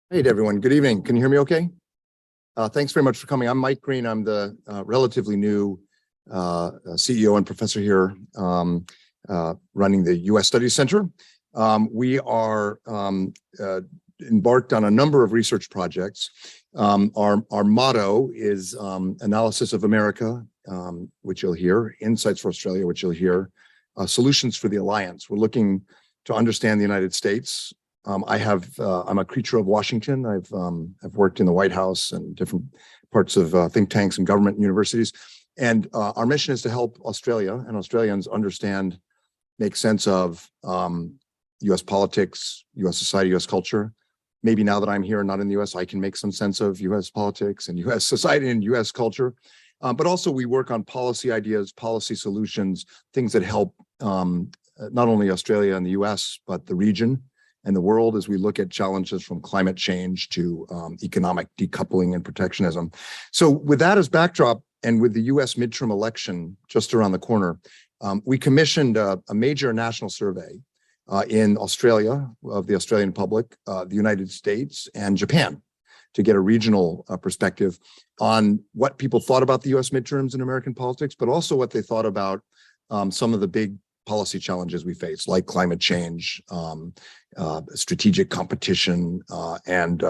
Hey everyone, good evening. Can you hear me okay? Thanks very much for coming. I'm Mike Green. I'm the relatively new CEO and professor here running the U.S. Studies Center. We are embarked on a number of research projects. Our motto is analysis of America, which you'll hear, insights for Australia, which you'll hear, solutions for the alliance. We're looking to understand the United States. I'm a creature of Washington. I've worked in the White House and different parts of think tanks and government and universities. And our mission is to help Australia and Australians understand, make sense of US politics, US society, US culture. Maybe now that I'm here and not in the US, I can make some sense of US politics and US society and US culture. But also we work on policy ideas, policy solutions, things that help not only Australia and the US, but the region and the world as we look at challenges from climate change to economic decoupling and protectionism. So with that as backdrop, and with the US midterm election just around the corner, we commissioned a major national survey in Australia, of the Australian public, the United States, and Japan, to get a regional perspective on what people thought about the US midterms in American politics, but also what they thought about some of the big policy challenges we face, like climate change, strategic competition, and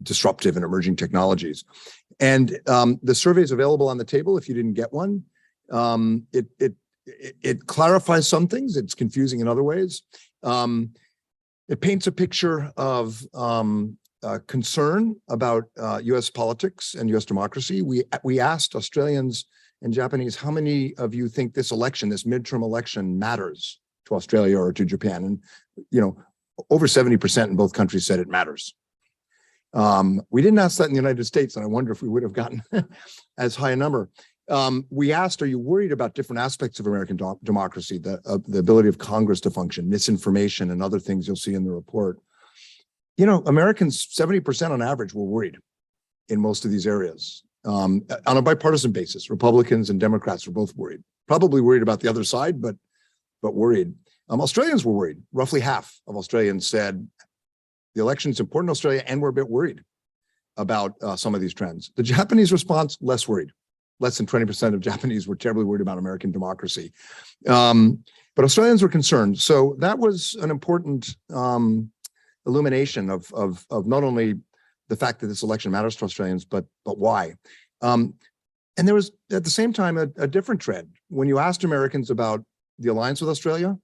disruptive and emerging technologies. And the survey is available on the table if you didn't get one. It clarifies some things. It's confusing in other ways. It paints a picture of concern about US politics and US democracy. We asked Australians and Japanese, how many of you think this election, this midterm election, matters to Australia or to Japan? And, you know, over 70% in both countries said it matters. We didn't ask that in the United States, and I wonder if we would have gotten as high a number. We asked, are you worried about different aspects of American democracy, the ability of Congress to function, misinformation, and other things you'll see in the report? You know, Americans, 70% on average, were worried in most of these areas. On a bipartisan basis, Republicans and Democrats were both worried, probably worried about the other side, but worried. Australians were worried. Roughly half of Australians said the election is important to Australia and we're a bit worried about some of these trends. The Japanese response, less worried. Less than 20% of Japanese were terribly worried about American democracy. But Australians were concerned. So that was an important illumination of not only the fact that this election matters to Australians, but why. And there was, at the same time, a different trend. When you asked Americans about the alliance with Australia,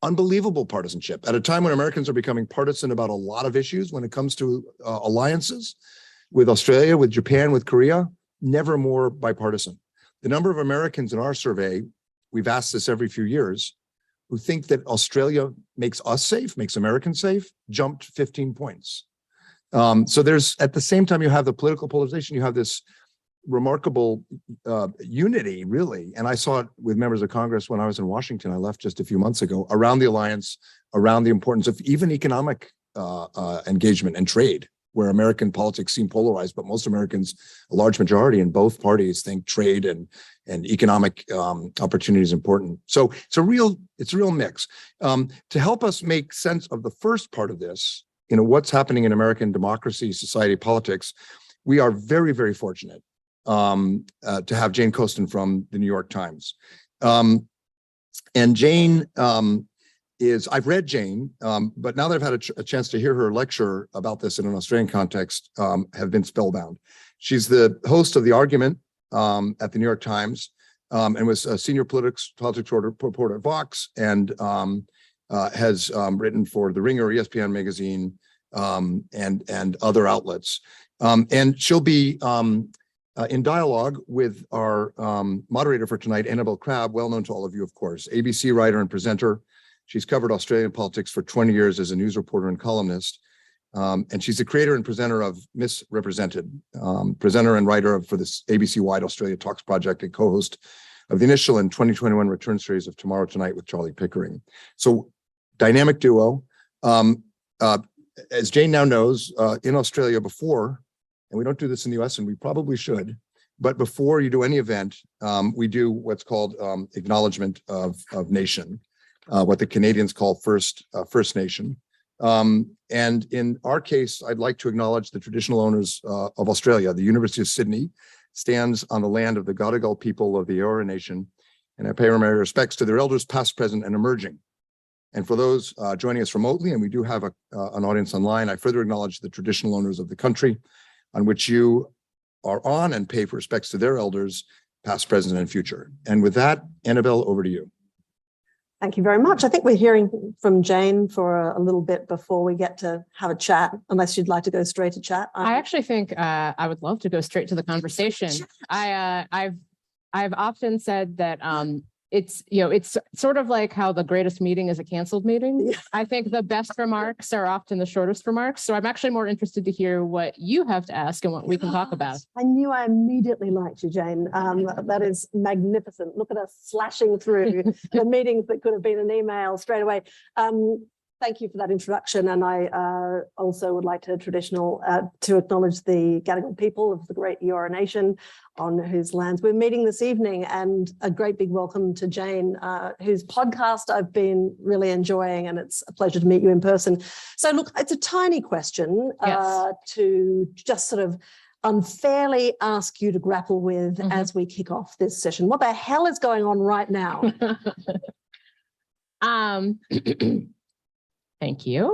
unbelievable partisanship. At a time when Americans are becoming partisan about a lot of issues when it comes to alliances with Australia, with Japan, with Korea, never more bipartisan. The number of Americans in our survey, we've asked this every few years, who think that Australia makes us safe, makes Americans safe, jumped 15 points. So there's, at the same time, you have the political polarization, you have this remarkable unity, really. And I saw it with members of Congress when I was in Washington. I left just a few months ago, around the alliance, around the importance of even economic engagement and trade, where American politics seem polarized, but most Americans, a large majority in both parties, think trade and economic opportunity is important. So it's a real mix. To help us make sense of the first part of this, you know, what's happening in American democracy, society, politics, we are very, very fortunate to have Jane Coaston from the New York Times. And Jane I've read Jane, but now that I've had a chance to hear her lecture about this in an Australian context, have been spellbound. She's the host of The Argument at the New York Times, and was a senior politics reporter at Vox, and has written for The Ringer, ESPN magazine, and other outlets. And she'll be in dialogue with our moderator for tonight, Annabel Crabb, well known to all of you, of course, ABC writer and presenter. She's covered Australian politics for 20 years as a news reporter and columnist. And she's the creator and presenter of Misrepresented, presenter and writer for this ABC-wide Australia Talks project, and co-host of the initial and 2021 return series of Tomorrow Tonight with Charlie Pickering. So dynamic duo. As Jane now knows, in Australia before, and we don't do this in the US, and we probably should, but before you do any event, we do what's called acknowledgement of nation, what the Canadians call First Nation. And in our case, I'd like to acknowledge the traditional owners of Australia. The University of Sydney stands on the land of the Gadigal people of the Eora Nation, and I pay my respects to their elders, past, present, and emerging. And for those joining us remotely, and we do have an audience online, I further acknowledge the traditional owners of the country on which you are on, and pay for respects to their elders, past, present, and future. And with that, Annabel, over to you. Thank you very much. I think we're hearing from Jane for a little bit before we get to have a chat, unless you'd like to go straight to chat. I actually think I would love to go straight to the conversation. I've often said that it's sort of like how the greatest meeting is a canceled meeting. Yeah. I think the best remarks are often the shortest remarks. So I'm actually more interested to hear what you have to ask and what we can talk about. I knew I immediately liked you, Jane. That is magnificent. Look at us slashing through the meetings that could have been an email straight away. Thank you for that introduction. And I also would like to acknowledge the Gadigal people of the great Eora Nation on whose lands we're meeting this evening, and a great big welcome to Jane, whose podcast I've been really enjoying, and it's a pleasure to meet you in person. So look, it's a tiny question to just sort of unfairly ask you to grapple with as we kick off this session. What the hell is going on right now? Thank you.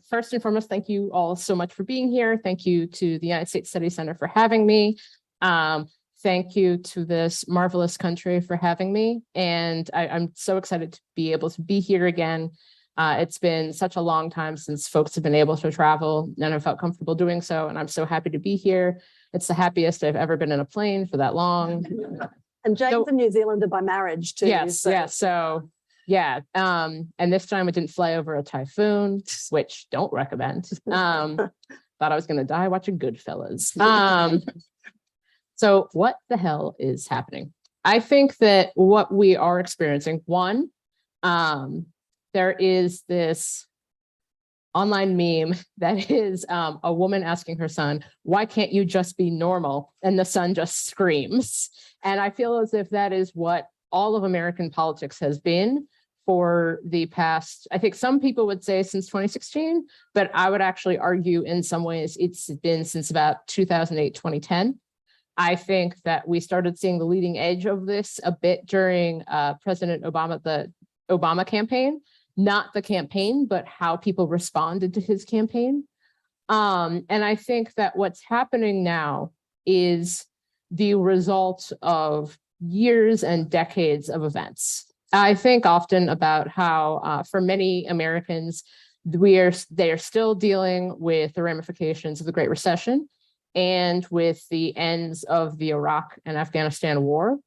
First and foremost, thank you all so much for being here. Thank you to the United States Study Center for having me. Thank you to this marvelous country for having me. And I'm so excited to be able to be here again. It's been such a long time since folks have been able to travel and I felt comfortable doing so. And I'm so happy to be here. It's the happiest I've ever been in a plane for that long. And Jane's a New Zealander by marriage too. Yes, so. Yeah. And this time it didn't fly over a typhoon, which don't recommend. Thought I was going to die watching Goodfellas. So what the hell is happening? I think that what we are experiencing, one, there is this online meme that is a woman asking her son, why can't you just be normal? And the son just screams. And I feel as if that is what all of American politics has been for the past, I think some people would say since 2016, but I would actually argue in some ways it's been since about 2008, 2010. I think that we started seeing the leading edge of this a bit during President Obama, the Obama campaign, not the campaign, but how people responded to his campaign. And I think that what's happening now is the result of years and decades of events. I think often about how for many Americans, they are still dealing with the ramifications of the Great Recession and with the ends of the Iraq and Afghanistan war,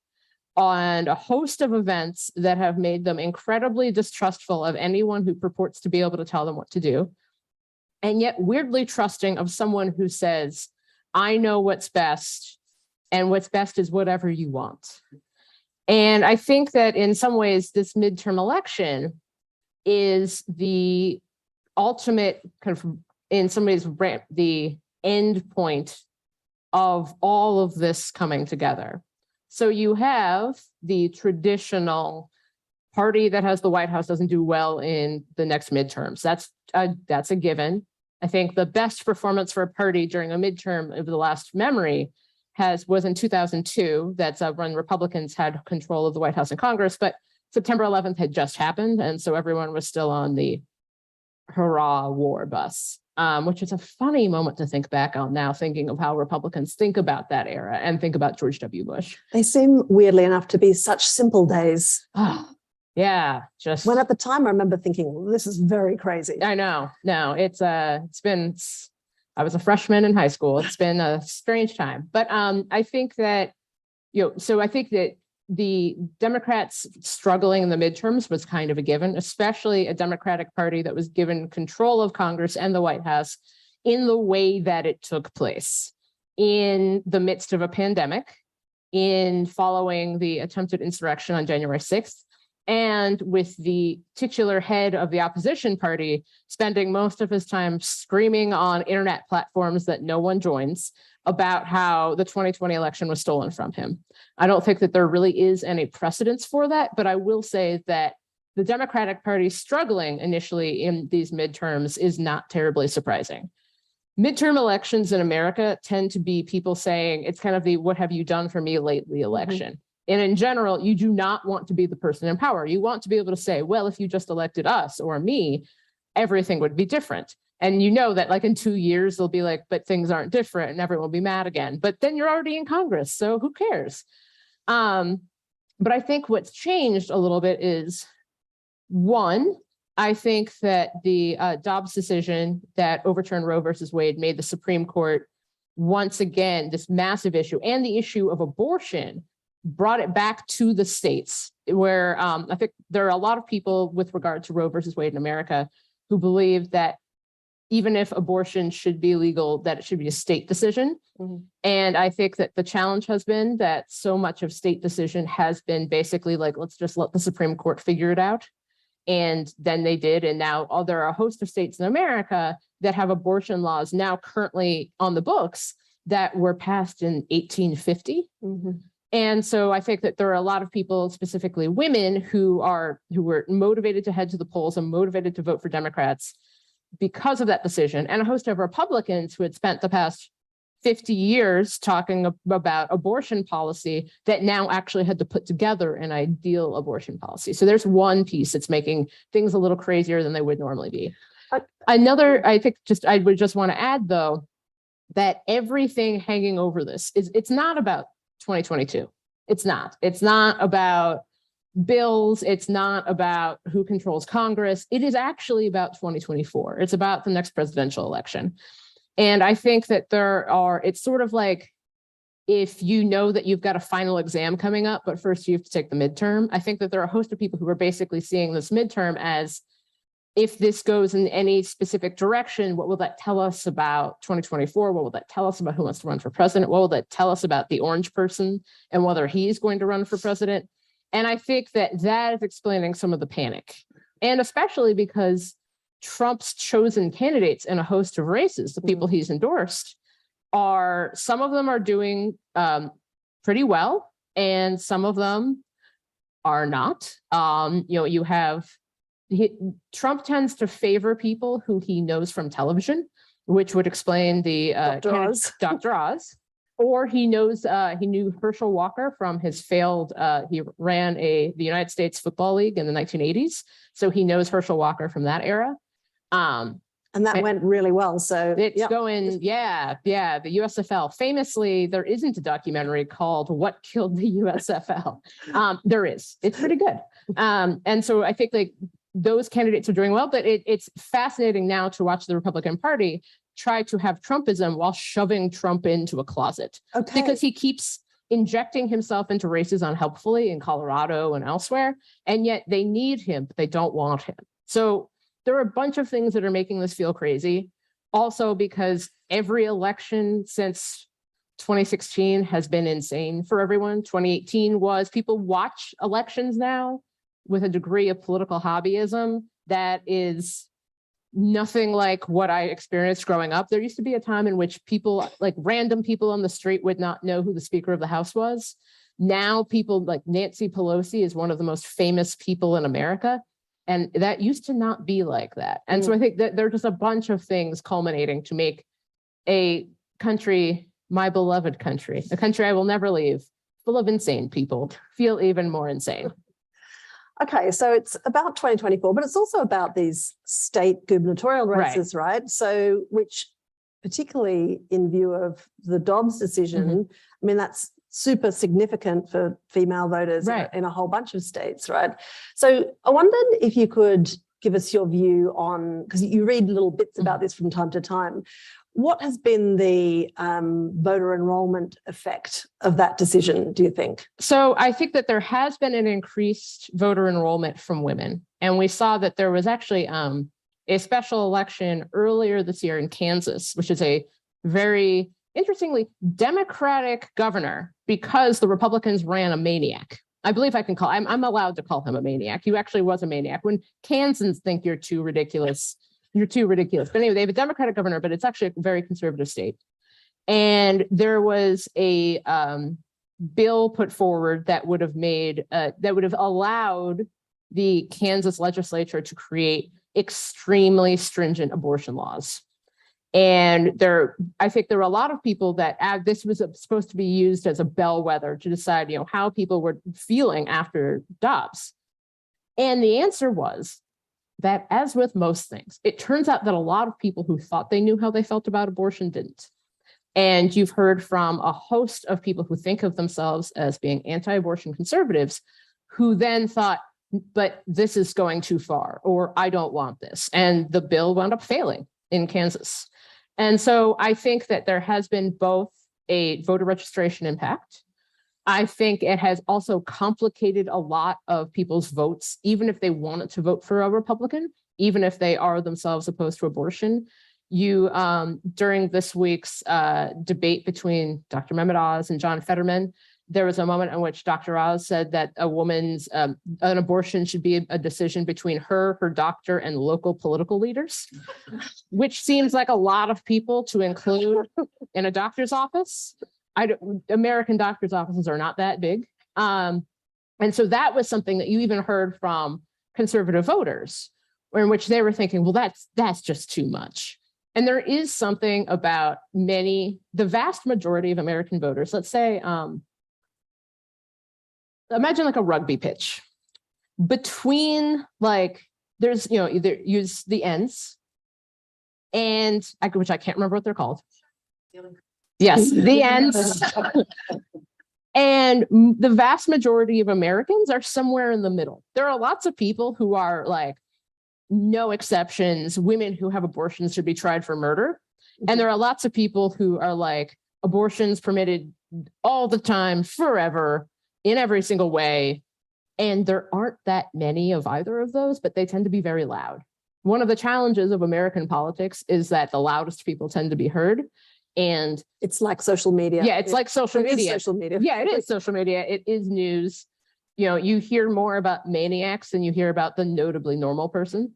and a host of events that have made them incredibly distrustful of anyone who purports to be able to tell them what to do, and yet weirdly trusting of someone who says, I know what's best, and what's best is whatever you want. And I think that in some ways, this midterm election is the ultimate kind of, in some ways, the end point of all of this coming together. So you have the traditional party that has the White House doesn't do well in the next midterms. That's a given. I think the best performance for a party during a midterm of the last memory was in 2002. That's when Republicans had control of the White House and Congress, but September 11th had just happened. And so everyone was still on the hurrah war bus, which is a funny moment to think back on now, thinking of how Republicans think about that era and think about George W. Bush. They seem weirdly enough to be such simple days. Oh, yeah. Just when at the time I remember thinking, well, this is very crazy. I know. No, it's been, I was a freshman in high school. It's been a strange time, but I think that, so I think that the Democrats struggling in the midterms was kind of a given, especially a Democratic Party that was given control of Congress and the White House in the way that it took place in the midst of a pandemic, in following the attempted insurrection on January 6th, and with the titular head of the opposition party spending most of his time screaming on internet platforms that no one joins about how the 2020 election was stolen from him. I don't think that there really is any precedence for that, but I will say that the Democratic Party struggling initially in these midterms is not terribly surprising. Midterm elections in America tend to be people saying, it's kind of the what have you done for me lately election. And in general, you do not want to be the person in power. You want to be able to say, well, if you just elected us or me, everything would be different. And you know that like in 2 years, they'll be like, but things aren't different and everyone will be mad again. But then you're already in Congress, so who cares? But I think what's changed a little bit is, one, I think that the Dobbs decision that overturned Roe versus Wade made the Supreme Court once again this massive issue, and the issue of abortion brought it back to the states, where I think there are a lot of people with regard to Roe versus Wade in America who believe that even if abortion should be legal, that it should be a state decision. And I think that the challenge has been that so much of state decision has been basically like, let's just let the Supreme Court figure it out. And then they did. And now there are a host of states in America that have abortion laws now currently on the books that were passed in 1850. And so I think that there are a lot of people, specifically women, who were motivated to head to the polls and motivated to vote for Democrats because of that decision, and a host of Republicans who had spent the past 50 years talking about abortion policy that now actually had to put together an ideal abortion policy. So there's one piece that's making things a little crazier than they would normally be. Another, I think I would just want to add, though, that everything hanging over this it's not about 2022. It's not about bills. It's not about who controls Congress. It is actually about 2024. It's about the next presidential election. And I think that it's sort of like, if you know that you've got a final exam coming up, but first you have to take the midterm. I think that there are a host of people who are basically seeing this midterm as, if this goes in any specific direction, what will that tell us about 2024? What will that tell us about who wants to run for president? What will that tell us about the orange person and whether he's going to run for president? And I think that is explaining some of the panic. And especially because Trump's chosen candidates in a host of races, the people he's endorsed, some of them are doing pretty well, and some of them are not. You have Trump tends to favor people who he knows from television, which would explain the Dr. Oz. Or he knew Herschel Walker from his failed, he ran the United States Football League in the 1980s. So he knows Herschel Walker from that era. And that went really well. So it's going, the USFL. Famously, there isn't a documentary called What Killed the USFL. There is. It's pretty good. And so I think like those candidates are doing well, but it's fascinating now to watch the Republican Party try to have Trumpism while shoving Trump into a closet. Okay. Because he keeps injecting himself into races unhelpfully in Colorado and elsewhere, and yet they need him, but they don't want him. So there are a bunch of things that are making this feel crazy. Also because every election since 2016 has been insane for everyone. 2018 was, people watch elections now with a degree of political hobbyism that is nothing like what I experienced growing up. There used to be a time in which people, like random people on the street, would not know who the Speaker of the House was. Now people like Nancy Pelosi is one of the most famous people in America. And that used to not be like that. And so I think that there are just a bunch of things culminating to make a country, my beloved country, a country I will never leave, full of insane people, feel even more insane. Okay, so it's about 2024, but it's also about these state gubernatorial races, right? So, which particularly in view of the Dobbs decision, I mean, that's super significant for female voters in a whole bunch of states, right? So I wondered if you could give us your view on, because you read little bits about this from time to time, what has been the voter enrollment effect of that decision, do you think? So I think that there has been an increased voter enrollment from women. And we saw that there was actually a special election earlier this year in Kansas, which is a very, interestingly, Democratic governor, because the Republicans ran a maniac. I believe I can call, I'm allowed to call him a maniac. He actually was a maniac. When Kansans think you're too ridiculous, you're too ridiculous. But anyway, they have a Democratic governor, but it's actually a very conservative state. And there was a bill put forward that would have allowed the Kansas legislature to create extremely stringent abortion laws. And I think there were a lot of people that this was supposed to be used as a bellwether to decide, how people were feeling after Dobbs. And the answer was that, as with most things, it turns out that a lot of people who thought they knew how they felt about abortion didn't. And you've heard from a host of people who think of themselves as being anti-abortion conservatives who then thought, but this is going too far, or I don't want this. And the bill wound up failing in Kansas. And so I think that there has been both a voter registration impact. I think it has also complicated a lot of people's votes, even if they wanted to vote for a Republican, even if they are themselves opposed to abortion. During this week's debate between Dr. Mehmet Oz and John Fetterman, there was a moment in which Dr. Oz said that an abortion should be a decision between her doctor, and local political leaders, which seems like a lot of people to include in a doctor's office. American doctor's offices are not that big. And so that was something that you even heard from conservative voters, in which they were thinking, well, that's just too much. And there is something about the vast majority of American voters, let's say, imagine like a rugby pitch. Between there's, either use the ends and which I can't remember what they're called. Yes, the ends. And the vast majority of Americans are somewhere in the middle. There are lots of people who are like, no exceptions, women who have abortions should be tried for murder. And there are lots of people who are like, abortions permitted all the time, forever, in every single way. And there aren't that many of either of those, but they tend to be very loud. One of the challenges of American politics is that the loudest people tend to be heard. And it's like social media. Yeah, it's like social media. Social media. Yeah, it is social media. It is news. You hear more about maniacs than you hear about the notably normal person.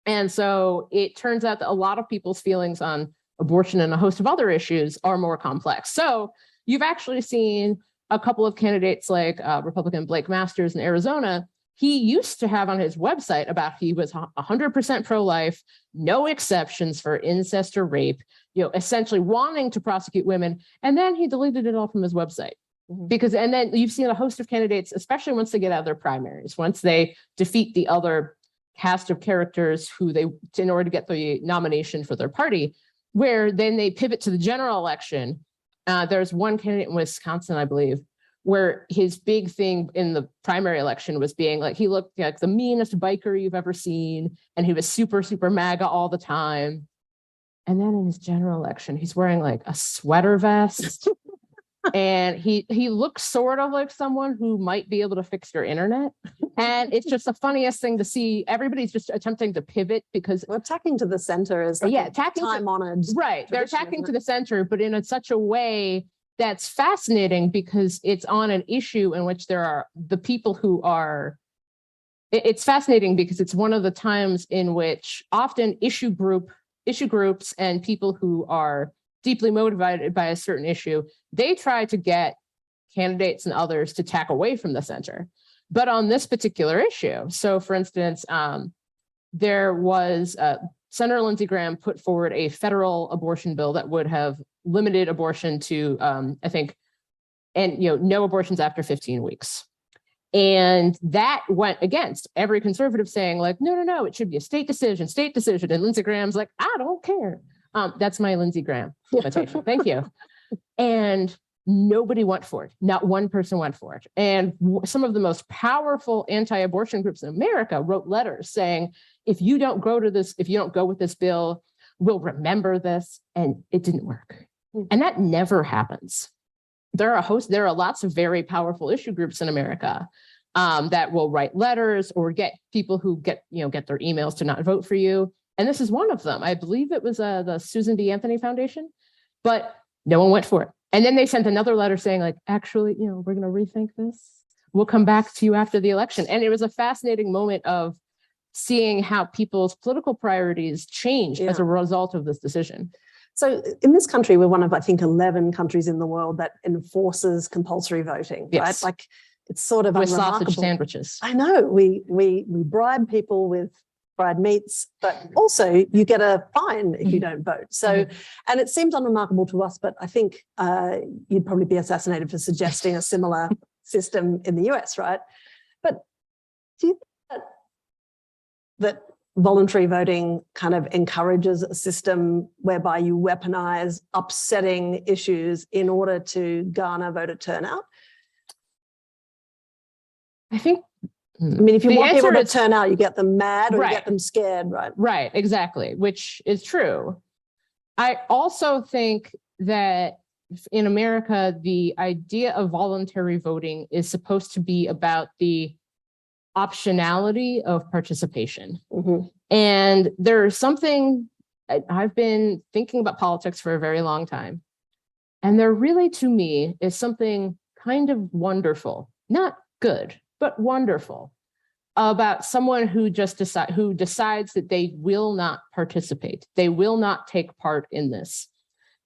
And so it turns out that a lot of people's feelings on abortion and a host of other issues are more complex. So you've actually seen a couple of candidates like Republican Blake Masters in Arizona. He used to have on his website about he was 100% pro-life, no exceptions for incest or rape, essentially wanting to prosecute women. And then he deleted it all from his website. Mm-hmm. And then you've seen a host of candidates, especially once they get out of their primaries, once they defeat the other cast of characters in order to get the nomination for their party, where then they pivot to the general election. There's one candidate in Wisconsin, I believe, where his big thing in the primary election was being like, he looked like the meanest biker you've ever seen. And he was super, super MAGA all the time. And then in his general election, he's wearing like a sweater vest. And he looks sort of like someone who might be able to fix your internet. And it's just the funniest thing to see. Everybody's just attempting to pivot because attacking to the center is time-honored. Right. They're attacking to the center, but in such a way that's fascinating because it's on an issue in which there are the people who are. It's fascinating because it's one of the times in which often issue groups and people who are deeply motivated by a certain issue, they try to get candidates and others to tack away from the center. But on this particular issue, so for instance, there was Senator Lindsey Graham put forward a federal abortion bill that would have limited abortion to, no abortions after 15 weeks. And that went against every conservative saying like, no, it should be a state decision. And Lindsey Graham's like, I don't care. That's my Lindsey Graham imitation. Thank you. And nobody went for it. Not one person went for it. And some of the most powerful anti-abortion groups in America wrote letters saying, if you don't go with this bill, we'll remember this. And it didn't work. And that never happens. There are lots of very powerful issue groups in America that will write letters or get people who get their emails to not vote for you. And this is one of them. I believe it was the Susan B. Anthony Foundation, but no one went for it. And then they sent another letter saying like, actually, we're going to rethink this. We'll come back to you after the election. And it was a fascinating moment of seeing how people's political priorities changed as a result of this decision. So in this country, we're one of, I think, 11 countries in the world that enforces compulsory voting, yes. right? Like It's sort of with sausage unremarkable. sandwiches. I know we bribe people with fried meats, but also you get a fine if you don't vote. So, and it seems unremarkable to us, but I think you'd probably be assassinated for suggesting a similar system in the US, right? But do you think that voluntary voting kind of encourages a system whereby you weaponize upsetting issues in order to garner voter turnout? I think, I mean, if you The want people answer to is- turn out, you get them mad or Right. you get them scared, right? right, exactly, which is true. I also think that in America, the idea of voluntary voting is supposed to be about the optionality of participation. Mhm. And there's something, I've been thinking about politics for a very long time. And there really, to me, is something kind of wonderful, not good, but wonderful about someone who decides that they will not participate. They will not take part in this.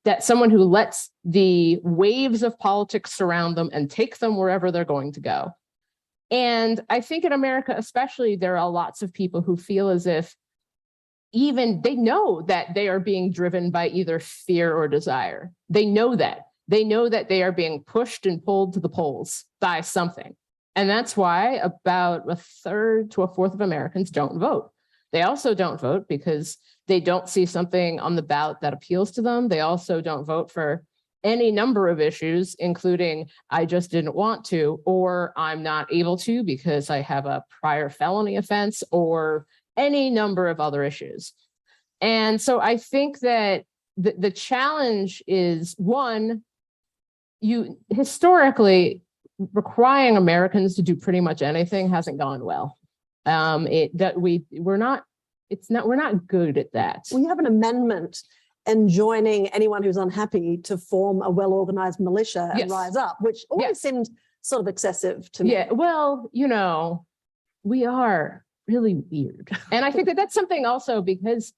That someone who lets the waves of politics surround them and take them wherever they're going to go. And I think in America, especially, there are lots of people who feel as if even they know that they are being driven by either fear or desire. They know that. They know that they are being pushed and pulled to the polls by something. And that's why about a third to a fourth of Americans don't vote. They also don't vote because they don't see something on the ballot that appeals to them. They also don't vote for any number of issues, including I just didn't want to, or I'm not able to because I have a prior felony offense, or any number of other issues. And so I think that the challenge is, one, you historically requiring Americans to do pretty much anything hasn't gone well. We're not good at that. Well, you have an amendment enjoining anyone who's unhappy to form a well-organized militia and Yes. rise up, which always seemed sort of excessive to me. Yeah, well, we are really weird. And I think that that's something also because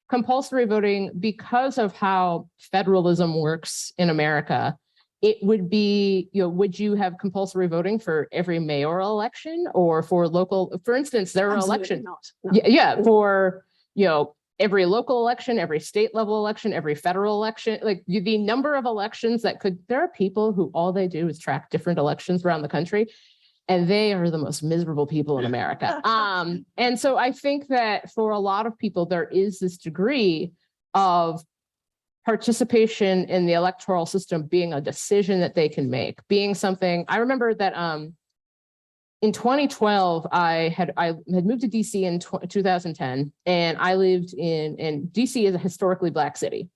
compulsory voting, because of how federalism works in America, it would be, would you have compulsory voting for every mayoral election or for local, for instance, there are Absolutely elections. not. No. Yeah, for, every local election, every state level election, every federal election, like the number of elections there are people who all they do is track different elections around the country. And they are the most miserable people in America. And so I think that for a lot of people, there is this degree of participation in the electoral system being a decision that they can make, being something. I remember that in 2012, I had moved to DC in 2010, and I lived in DC is a historically Black city.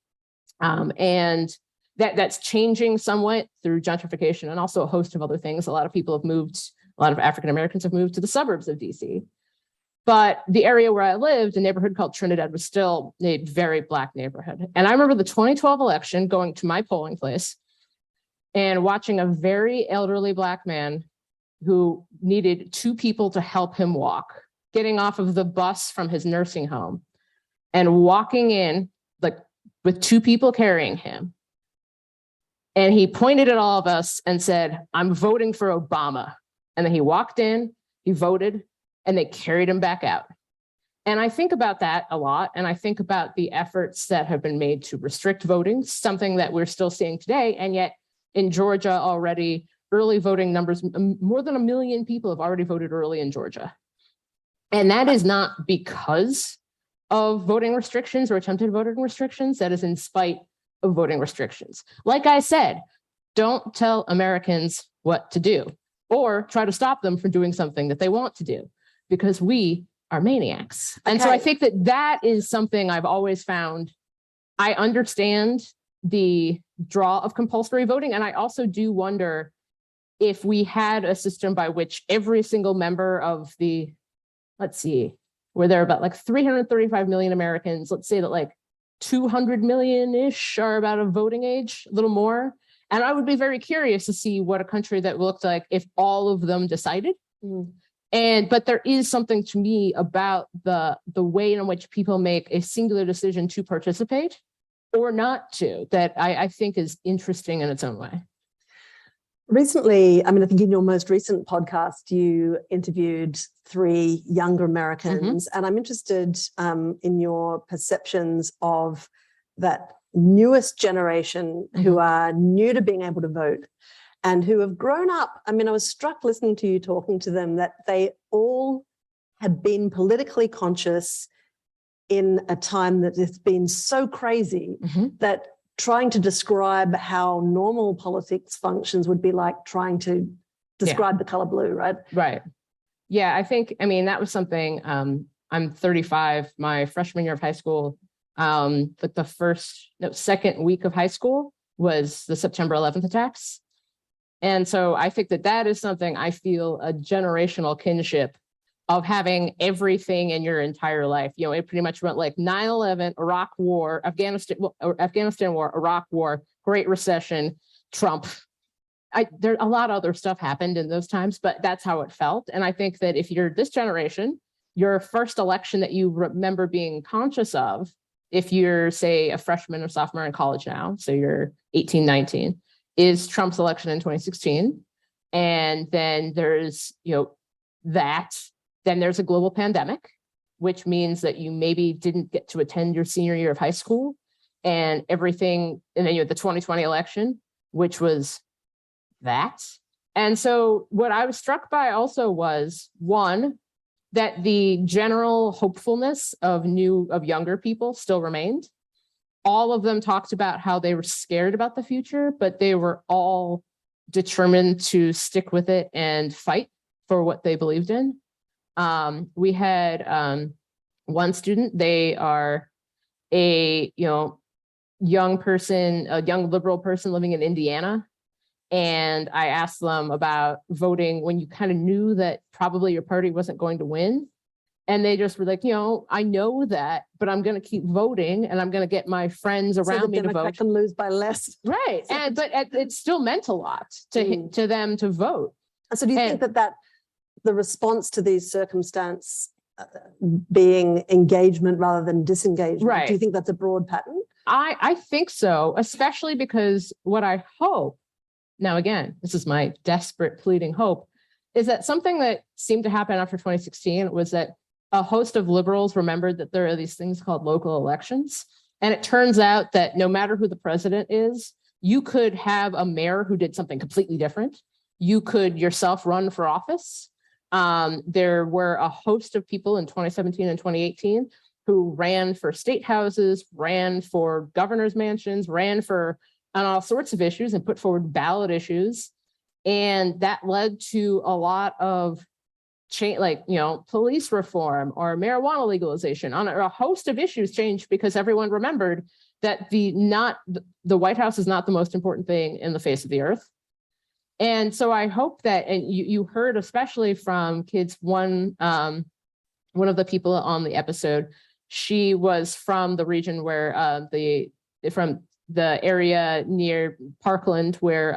And that's changing somewhat through gentrification and also a host of other things. A lot of African Americans have moved to the suburbs of DC. But the area where I lived, a neighborhood called Trinidad, was still a very Black neighborhood. And I remember the 2012 election going to my polling place and watching a very elderly Black man who needed two people to help him walk, getting off of the bus from his nursing home and walking in with two people carrying him. And he pointed at all of us and said, "I'm voting for Obama." And then he walked in, he voted, and they carried him back out. And I think about that a lot. And I think about the efforts that have been made to restrict voting, something that we're still seeing today. And yet in Georgia already, early voting numbers, more than 1 million people have already voted early in Georgia. And that is not because of voting restrictions or attempted voting restrictions. That is in spite of voting restrictions. Like I said, don't tell Americans what to do or try to stop them from doing something that they want to do, because we are maniacs. And so I think that is something I've always found. I understand the draw of compulsory voting. And I also do wonder if we had a system by which every single member of where there are about 335 million Americans, let's say that 200 million-ish are about of voting age, a little more. And I would be very curious to see what a country that looked like if all of them decided. But there is something to me about the way in which people make a singular decision to participate or not to, that I think is interesting in its own way. Recently, I mean, I think in your most recent podcast, you interviewed 3 younger Americans, and I'm interested in your perceptions of that newest generation who are new to being able to vote and who have grown up. I mean, I was struck listening to you talking to them that they all had been politically conscious in a time that has been so crazy that trying to describe how normal politics functions would be like trying to describe the color blue, right? Right. Yeah, I mean, that was something, I'm 35, my freshman year of high school, like the second week of high school was the September 11th attacks. And so I think that is something I feel a generational kinship of having everything in your entire life. You know, it pretty much went like 9/11, Iraq War, Afghanistan War, Iraq War, Great Recession, Trump. There a lot of other stuff happened in those times, but that's how it felt. And I think that if you're this generation, your first election that you remember being conscious of, if you're, say, a freshman or sophomore in college now, so you're 18, 19, is Trump's election in 2016. And then there's, then there's a global pandemic, which means that you maybe didn't get to attend your senior year of high school and everything. And then you had the 2020 election, which was that. And so what I was struck by also was, one, that the general hopefulness of younger people still remained. All of them talked about how they were scared about the future, but they were all determined to stick with it and fight for what they believed in. We had one student, they are a young person, a young liberal person living in Indiana. And I asked them about voting when you kind of knew that probably your party wasn't going to win. And they just were like, I know that, but I'm going to keep voting and I'm going to get my friends around me to vote. Can lose by less. Right. But it still meant a lot to them to vote. And so do you think that the response to these circumstances being engagement rather than disengagement, right, do you think that's a broad pattern? I think so, especially because what I hope, now again, this is my desperate pleading hope, is that something that seemed to happen after 2016 was that a host of liberals remembered that there are these things called local elections. And it turns out that no matter who the president is, you could have a mayor who did something completely different. You could yourself run for office. There were a host of people in 2017 and 2018 who ran for state houses, ran for governor's mansions, ran for on all sorts of issues and put forward ballot issues. And that led to a lot of change, like, police reform or marijuana legalization on a host of issues changed because everyone remembered that the White House is not the most important thing in the face of the earth. And so I hope that, and you heard especially from kids, one of the people on the episode, she was from the region where from the area near Parkland where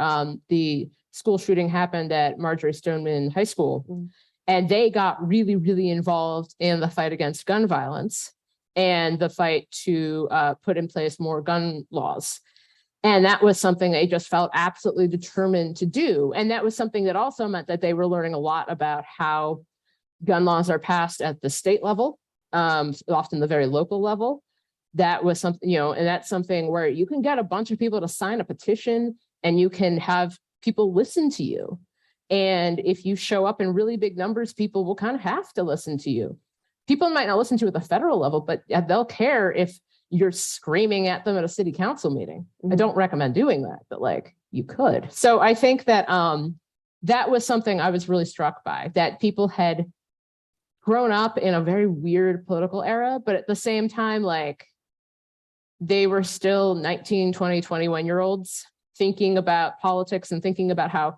the school shooting happened at Marjorie Stoneman High School. And they got really, really involved in the fight against gun violence and the fight to put in place more gun laws. And that was something they just felt absolutely determined to do. And that was something that also meant that they were learning a lot about how gun laws are passed at the state level, often the very local level. That was something, and that's something where you can get a bunch of people to sign a petition and you can have people listen to you. And if you show up in really big numbers, people will kind of have to listen to you. People might not listen to you at the federal level, but they'll care if you're screaming at them at a city council meeting. I don't recommend doing that, but you could. So I think that that was something I was really struck by, that people had grown up in a very weird political era, but at the same time, they were still 19, 20, 21-year-olds thinking about politics and thinking about how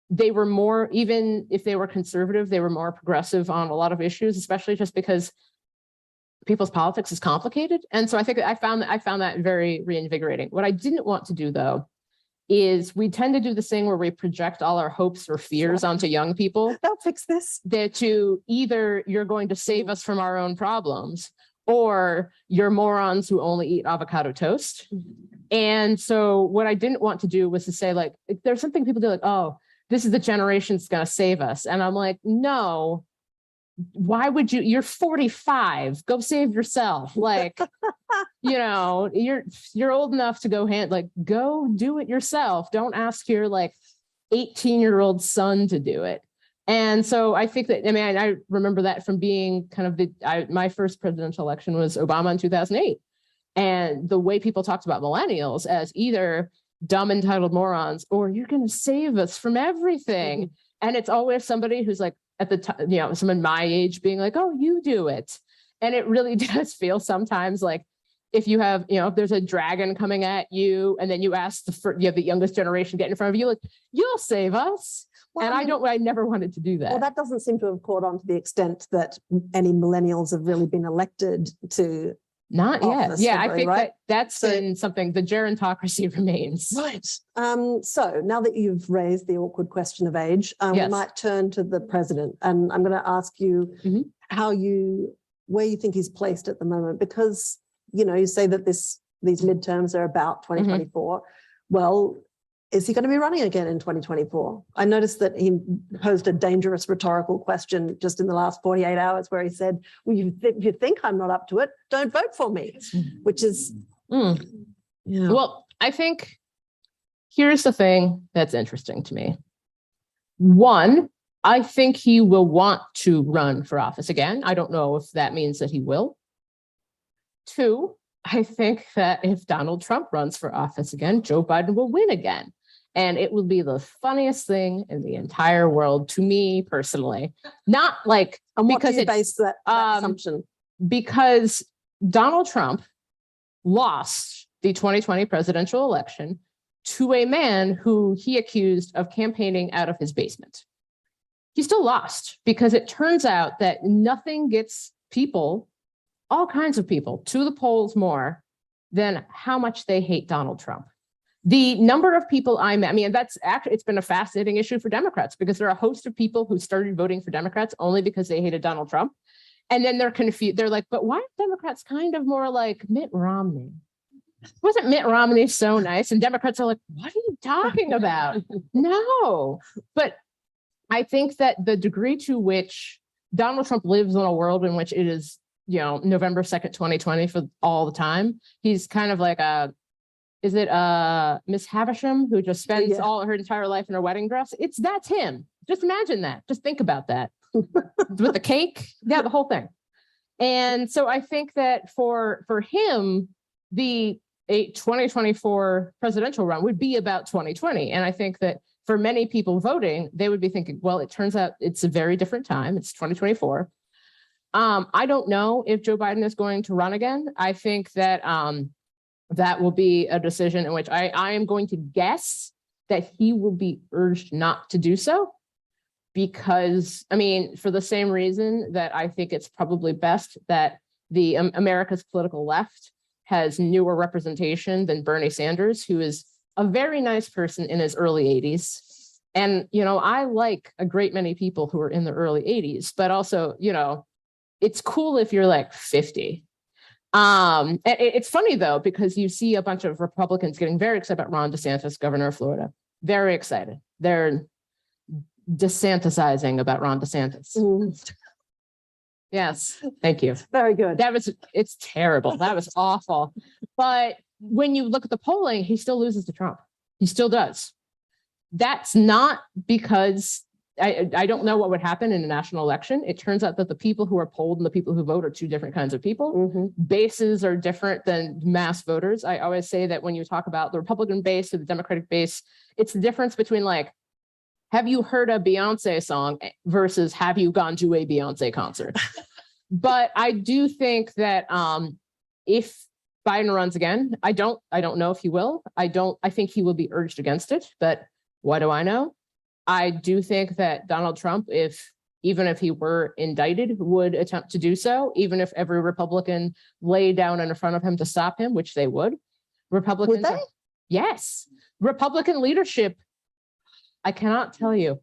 they were more, even if they were conservative, they were more progressive on a lot of issues, especially just because people's politics is complicated. And so I think I found that very reinvigorating. What I didn't want to do, though, is we tend to do this thing where we project all our hopes or fears onto young people. They'll fix this. That to either you're going to save us from our own problems, or you're morons who only eat avocado toast. And so what I didn't want to do was to say, like, there's something people do like, oh, this is the generation that's going to save us. And I'm like, no, why would you? You're 45. Go save yourself. Like, you're old enough to go do it yourself. Don't ask your 18-year-old son to do it. And so I think that, I remember that from being kind of my first presidential election was Obama in 2008. And the way people talked about millennials as either dumb, entitled morons, or you're going to save us from everything. And it's always somebody who's like at the time, someone my age being like, oh, you do it. And it really does feel sometimes like if you have, if there's a dragon coming at you and then you ask the youngest generation get in front of you, like, you'll save us. Well, and I never wanted to do that. Well, that doesn't seem to have caught on to the extent that any millennials have really been elected to. Not yet. Yeah, I think right? that's been something, the gerontocracy remains. Right. So now that you've raised the awkward question of age, we might turn to the president. And I'm going to ask you where you think he's placed at the moment, because, you say that these midterms are about 2024. Well, is he going to be running again in 2024? I noticed that he posed a dangerous rhetorical question just in the last 48 hours where he said, well, if you think I'm not up to it, don't vote for me, which is... Well, I think here's the thing that's interesting to me. One, I think he will want to run for office again. I don't know if that means that he will. Two, I think that if Donald Trump runs for office again, Joe Biden will win again. And it will be the funniest thing in the entire world to me personally. Not like because you base that assumption. Because Donald Trump lost the 2020 presidential election to a man who he accused of campaigning out of his basement. He still lost because it turns out that nothing gets people, all kinds of people, to the polls more than how much they hate Donald Trump. The number of people that's actually, it's been a fascinating issue for Democrats because there are a host of people who started voting for Democrats only because they hated Donald Trump. And then they're confused. They're like, but why are Democrats kind of more like Mitt Romney? Wasn't Mitt Romney so nice? And Democrats are like, what are you talking about? No. But I think that the degree to which Donald Trump lives in a world in which it is, November 2nd, 2020 for all the time, he's kind of like is it Miss Havisham who just spends all her entire life in her wedding dress? That's him. Just imagine that. Just think about that. With the cake. Yeah, the whole thing. And so I think that for him, the 2024 presidential run would be about 2020. And I think that for many people voting, they would be thinking, well, it turns out it's a very different time. It's 2024. I don't know if Joe Biden is going to run again. I think that that will be a decision in which I am going to guess that he will be urged not to do so. Because, for the same reason that I think it's probably best that the America's political left has newer representation than Bernie Sanders, who is a very nice person in his early 80s. And, I like a great many people who are in the early 80s, but also, it's cool if you're like 50. It's funny, though, because you see a bunch of Republicans getting very excited about Ron DeSantis, governor of Florida. Very excited. They're DeSantisizing about Ron DeSantis. Yes, thank you. Very good. It's terrible. That was awful. But when you look at the polling, he still loses to Trump. He still does. That's not because I don't know what would happen in a national election. It turns out that the people who are polled and the people who vote are two different kinds of people. Bases are different than mass voters. I always say that when you talk about the Republican base or the Democratic base, it's the difference between have you heard a Beyonce song versus have you gone to a Beyonce concert? But I do think that if Biden runs again, I don't know if he will. I think he will be urged against it, but what do I know? I do think that Donald Trump, even if he were indicted, would attempt to do so, even if every Republican laid down in front of him to stop him, which they would. Republicans, would they? Yes. Republican leadership, I cannot tell you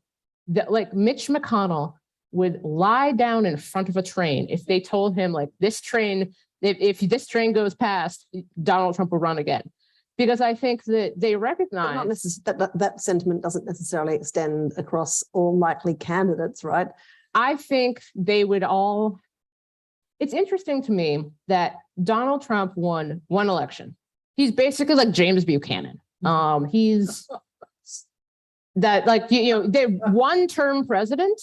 that Mitch McConnell would lie down in front of a train if they told him this train, if this train goes past, Donald Trump will run again. because I think that they But recognize not that sentiment doesn't necessarily extend across all likely candidates, right? I think they would all. It's interesting to me that Donald Trump won one election. He's basically like James Buchanan. He's that, like, they're one-term president.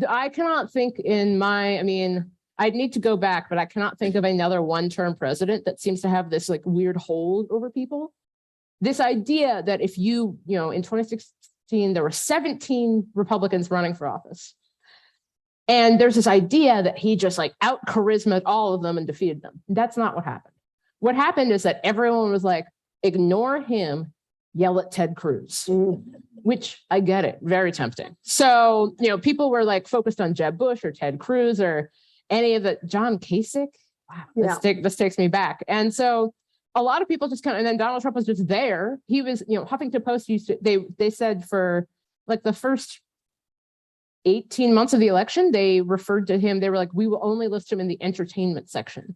I cannot think I'd need to go back, but I cannot think of another one-term president that seems to have this like weird hold over people. This idea that if in 2016, there were 17 Republicans running for office. And there's this idea that he just like out charismaed all of them and defeated them. That's not what happened. What happened is that everyone was like, ignore him, yell at Ted Cruz, which I get it, very tempting. So, people were like focused on Jeb Bush or Ted Cruz or any of the John Kasich. Wow, this takes me back. And so a lot of people just and then Donald Trump was just there. He was, Huffington Post they said for like the first 18 months of the election, they referred to him. They were like, we will only list him in the entertainment section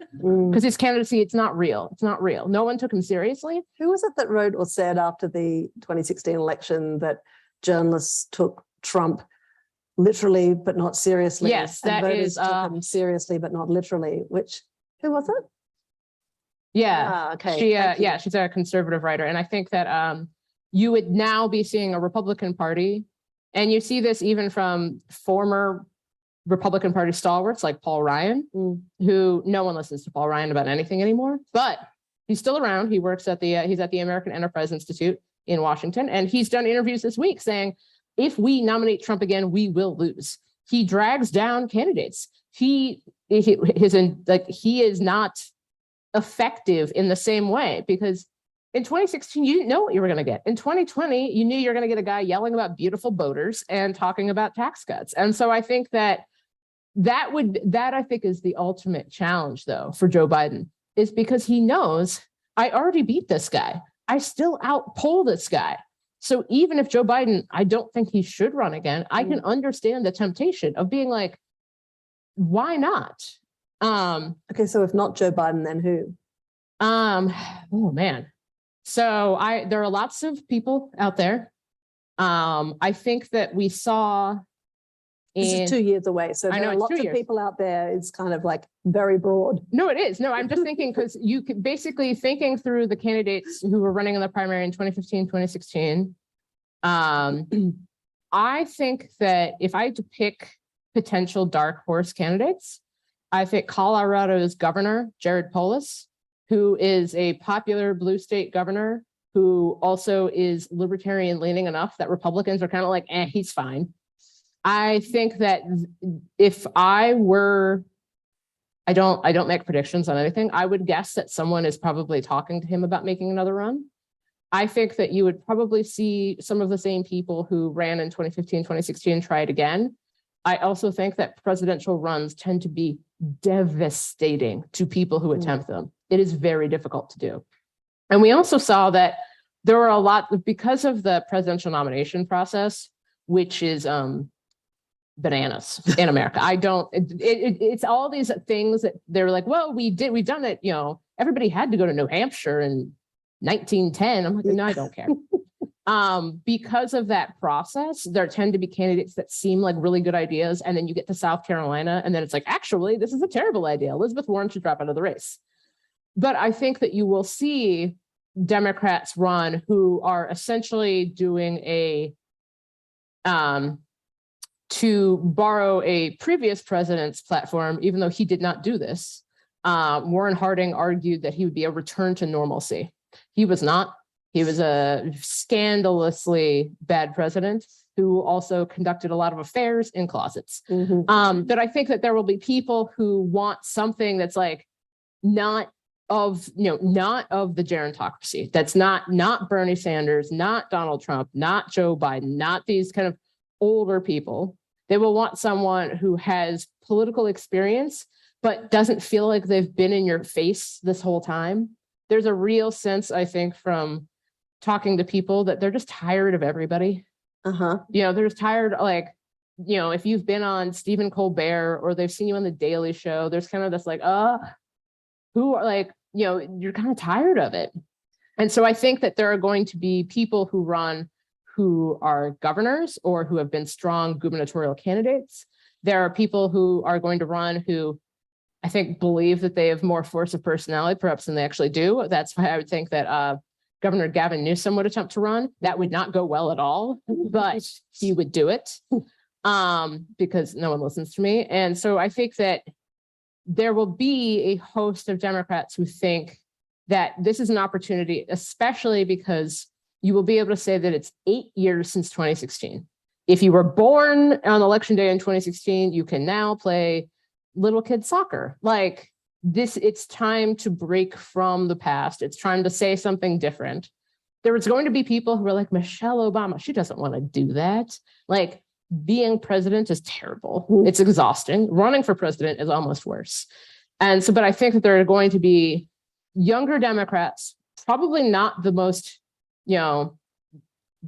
because his candidacy, it's not real. It's not real. No one took him seriously. Who was it that wrote or said after the 2016 election that journalists took Trump literally, but not seriously? Yes, and that voters is took him seriously, but not literally. Who was it? Yeah. Okay. She's a conservative writer. And I think that you would now be seeing a Republican Party. And you see this even from former Republican Party stalwarts like Paul Ryan, who no one listens to Paul Ryan about anything anymore, but he's still around. He works at he's at the American Enterprise Institute in Washington. And he's done interviews this week saying, if we nominate Trump again, we will lose. He drags down candidates. He is not effective in the same way because in 2016, you didn't know what you were going to get. In 2020, you knew you were going to get a guy yelling about beautiful boaters and talking about tax cuts. And so I think that I think is the ultimate challenge, though, for Joe Biden, is because he knows I already beat this guy. I still outpoll this guy. So even if Joe Biden, I don't think he should run again, I can understand the temptation of being like, why not? Okay, so if not Joe Biden, then who? Oh man. So there are lots of people out there. I think that we saw. This is 2 years away. So there are lots of people out there. It's kind of like very broad. No, it is. No, I'm just thinking because you could basically thinking through the candidates who were running in the primary in 2015, 2016. I think that if I had to pick potential dark horse candidates, I think Colorado's governor, Jared Polis, who is a popular blue state governor, who also is libertarian leaning enough that Republicans are kind of like, he's fine. I think that if I don't make predictions on anything, I would guess that someone is probably talking to him about making another run. I think that you would probably see some of the same people who ran in 2015, 2016 try it again. I also think that presidential runs tend to be devastating to people who attempt them. It is very difficult to do. And we also saw that there were a lot, because of the presidential nomination process, which is bananas in America. It's all these things that they're like, well, we've done it, everybody had to go to New Hampshire in 1910. I'm like, no, I don't care. Because of that process, there tend to be candidates that seem like really good ideas. And then you get to South Carolina and then it's like, actually, this is a terrible idea. Elizabeth Warren should drop out of the race. But I think that you will see Democrats run who are essentially doing to borrow a previous president's platform, even though he did not do this. Warren Harding argued that he would be a return to normalcy. He was not. He was a scandalously bad president who also conducted a lot of affairs in closets. But I think that there will be people who want something that's like not of the gerontocracy. That's not Bernie Sanders, not Donald Trump, not Joe Biden, not these kind of older people. They will want someone who has political experience, but doesn't feel like they've been in your face this whole time. There's a real sense, I think, from talking to people that they're just tired of everybody. They're just tired, if you've been on Stephen Colbert or they've seen you on The Daily Show, there's kind of this like, you're kind of tired of it. And so I think that there are going to be people who run who are governors or who have been strong gubernatorial candidates. There are people who are going to run who I think believe that they have more force of personality, perhaps than they actually do. That's why I would think that Governor Gavin Newsom would attempt to run. That would not go well at all, but he would do it because no one listens to me. And so I think that there will be a host of Democrats who think that this is an opportunity, especially because you will be able to say that it's 8 years since 2016. If you were born on election day in 2016, you can now play little kid soccer. Like this, it's time to break from the past. It's time to say something different. There was going to be people who were like, Michelle Obama, she doesn't want to do that. Like being president is terrible. It's exhausting. Running for president is almost worse. And so, but I think that there are going to be younger Democrats, probably not the most,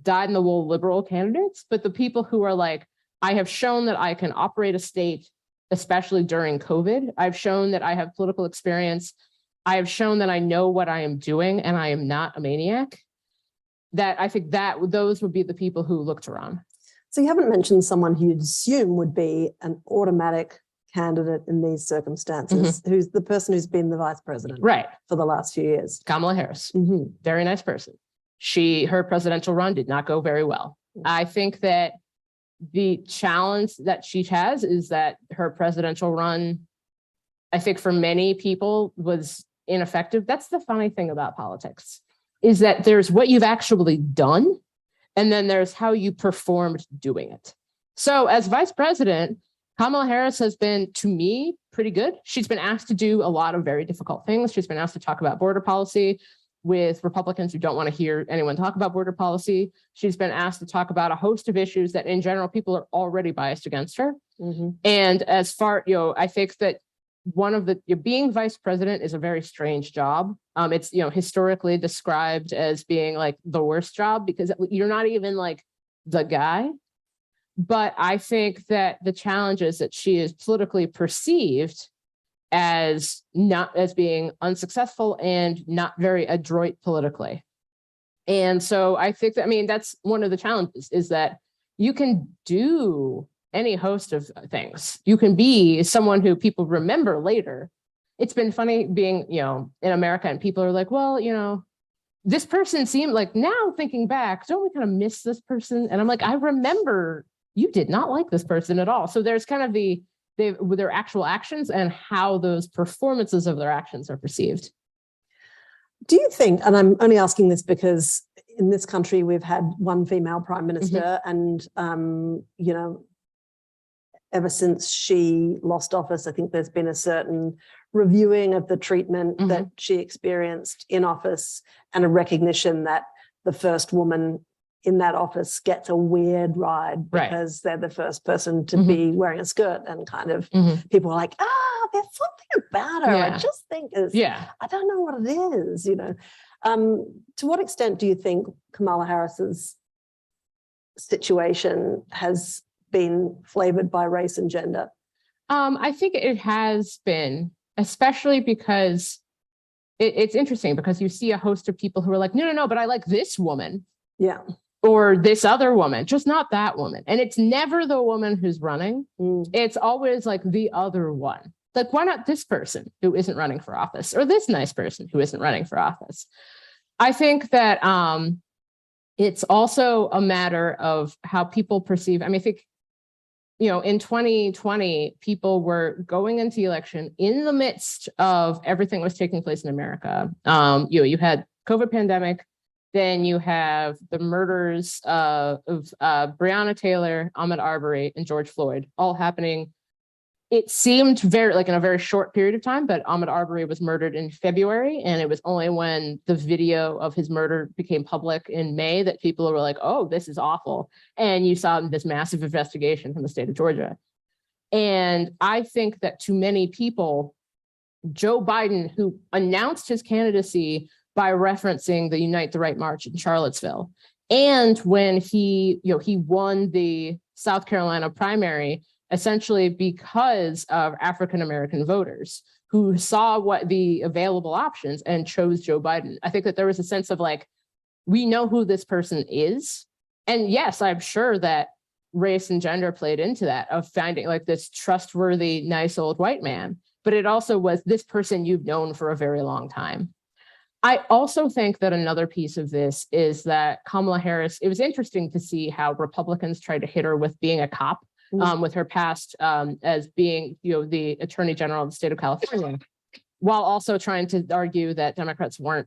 dyed-in-the-wool liberal candidates, but the people who are like, I have shown that I can operate a state, especially during COVID. I've shown that I have political experience. I have shown that I know what I am doing and I am not a maniac. That I think that those would be the people who look to run. So you haven't mentioned someone who you'd assume would be an automatic candidate in these circumstances, who's the person who's been the vice president for the last few years. Kamala Harris, very nice person. Her presidential run did not go very well. I think that the challenge that she has is that her presidential run, I think for many people was ineffective. That's the funny thing about politics, is that there's what you've actually done, and then there's how you performed doing it. So as vice president, Kamala Harris has been, to me, pretty good. She's been asked to do a lot of very difficult things. She's been asked to talk about border policy with Republicans who don't want to hear anyone talk about border policy. She's been asked to talk about a host of issues that in general, people are already biased against her. And as far, I think that one of the, being vice president is a very strange job. It's, historically described as being like the worst job because you're not even like the guy. But I think that the challenge is that she is politically perceived as not as being unsuccessful and not very adroit politically. And so I think that, that's one of the challenges, is that you can do any host of things. You can be someone who people remember later. It's been funny being, in America, and people are like, well, this person seemed like, now thinking back, don't we kind of miss this person? And I'm like, I remember you did not like this person at all. So there's kind of with their actual actions and how those performances of their actions are perceived. Do you think, and I'm only asking this because in this country we've had one female prime minister, and ever since she lost office, I think there's been a certain reviewing of the treatment that she experienced in office, and a recognition that the first woman in that office gets a weird ride because they're the first person to be wearing a skirt, and kind of people are like, there's something about her. I just think I don't know what it is, To what extent do you think Kamala Harris's situation has been flavored by race and gender? I think it has been, especially because it's interesting because you see a host of people who are like, no, but I like this woman. Yeah. Or this other woman, just not that woman. And it's never the woman who's running. It's always like the other one. Like, why not this person who isn't running for office, or this nice person who isn't running for office? I think that it's also a matter of how people perceive. I think, in 2020, people were going into the election in the midst of everything that was taking place in America. You had COVID pandemic. Then you have the murders of Breonna Taylor, Ahmaud Arbery, and George Floyd, all happening. It seemed in a very short period of time, but Ahmaud Arbery was murdered in February, and it was only when the video of his murder became public in May that people were like, oh, this is awful. And you saw this massive investigation from the state of Georgia. And I think that to many people, Joe Biden, who announced his candidacy by referencing the Unite the Right March in Charlottesville, and when he won the South Carolina primary, essentially because of African-American voters who saw what the available options and chose Joe Biden. I think that there was a sense of like, we know who this person is. And yes, I'm sure that race and gender played into that, of finding like this trustworthy, nice old white man. But it also was this person you've known for a very long time. I also think that another piece of this is that Kamala Harris, it was interesting to see how Republicans tried to hit her with being a cop, with her past as being, the Attorney General of the state of California, while also trying to argue that Democrats weren't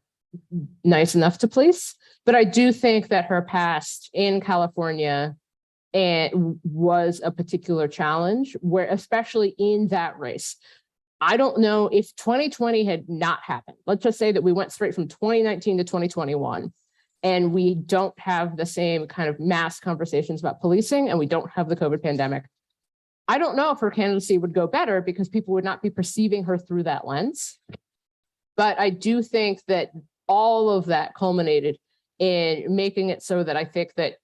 nice enough to police. But I do think that her past in California was a particular challenge, where especially in that race. I don't know if 2020 had not happened. Let's just say that we went straight from 2019 to 2021, and we don't have the same kind of mass conversations about policing, and we don't have the COVID pandemic. I don't know if her candidacy would go better because people would not be perceiving her through that lens. But I do think that all of that culminated in making it so that I think that,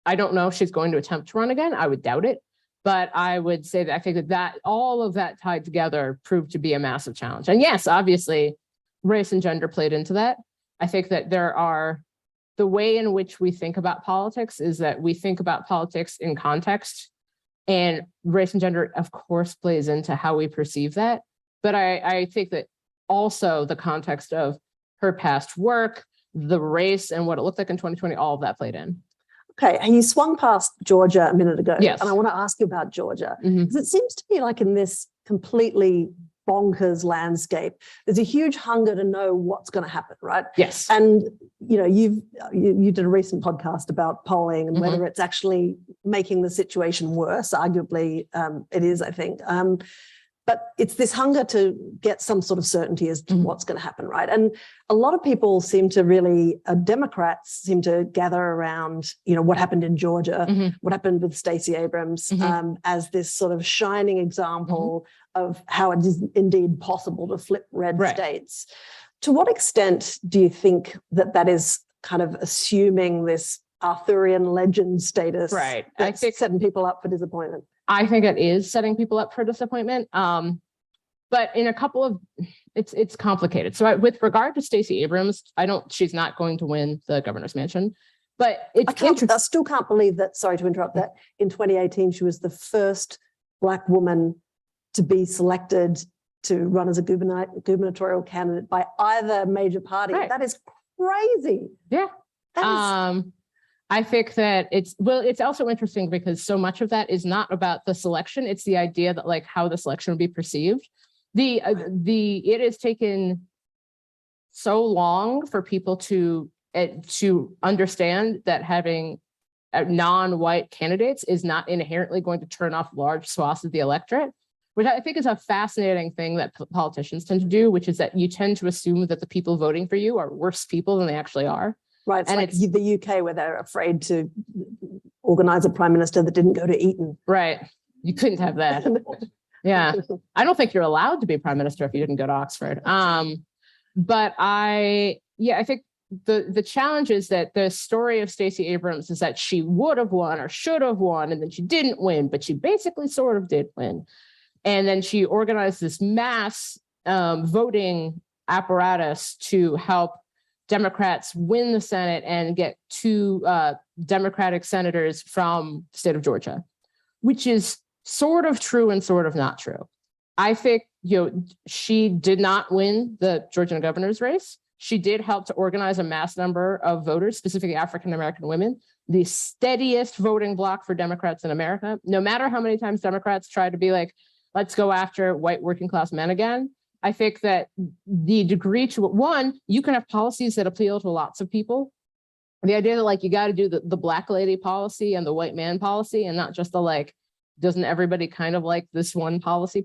I don't know if she's going to attempt to run again. I would doubt it. But I would say that I think that all of that tied together proved to be a massive challenge. And yes, obviously, race and gender played into that. I think that the way in which we think about politics is that we think about politics in context, and race and gender, of course, plays into how we perceive that. But I think that also the context of her past work, the race, and what it looked like in 2020, all of that played in. Okay, and you swung past Georgia a minute ago. Yes. And I want to ask you about Georgia. Mhm. Because it seems to me like in this completely bonkers landscape, there's a huge hunger to know what's going to happen, right? Yes. And you did a recent podcast about polling and whether it's actually making the situation worse. Arguably, it is, I think. But it's this hunger to get some sort of certainty as to what's going to happen, right? And a lot of people seem to really, Democrats seem to gather around, what happened in Georgia, what happened with Stacey Abrams, as this sort of shining example of how it is indeed possible to flip red states. To what extent do you think that is kind of assuming this Arthurian legend status? Right. I think setting people up for disappointment. I think it is setting people up for disappointment. But in a couple of, it's complicated. So with regard to Stacey Abrams, she's not going to win the governor's mansion, but I still can't believe that, sorry to interrupt, that in 2018, she was the first Black woman to be selected to run as a gubernatorial candidate by either major party. Right. That is crazy. Yeah. I think that it's also interesting because so much of that is not about the selection. It's the idea that like how the selection would be perceived. It has taken so long for people to understand that having non-white candidates is not inherently going to turn off large swaths of the electorate, which I think is a fascinating thing that politicians tend to do, which is that you tend to assume that the people voting for you are worse people than they actually are. Right, it's like the UK where they're afraid to organise a prime minister that didn't go to Eton. Right, you couldn't have that. Yeah, I don't think you're allowed to be prime minister if you didn't go to Oxford. But I think the challenge is that the story of Stacey Abrams is that she would have won or should have won, and then she didn't win, but she basically sort of did win. And then she organized this mass voting apparatus to help Democrats win the Senate and get 2 Democratic senators from the state of Georgia, which is sort of true and sort of not true. I think, she did not win the Georgia governor's race. She did help to organize a mass number of voters, specifically African-American women, the steadiest voting bloc for Democrats in America. No matter how many times Democrats try to be like, let's go after white working class men again. I think that the degree to one, you can have policies that appeal to lots of people. The idea that like you got to do the black lady policy and the white man policy and not just the like, doesn't everybody kind of like this one policy?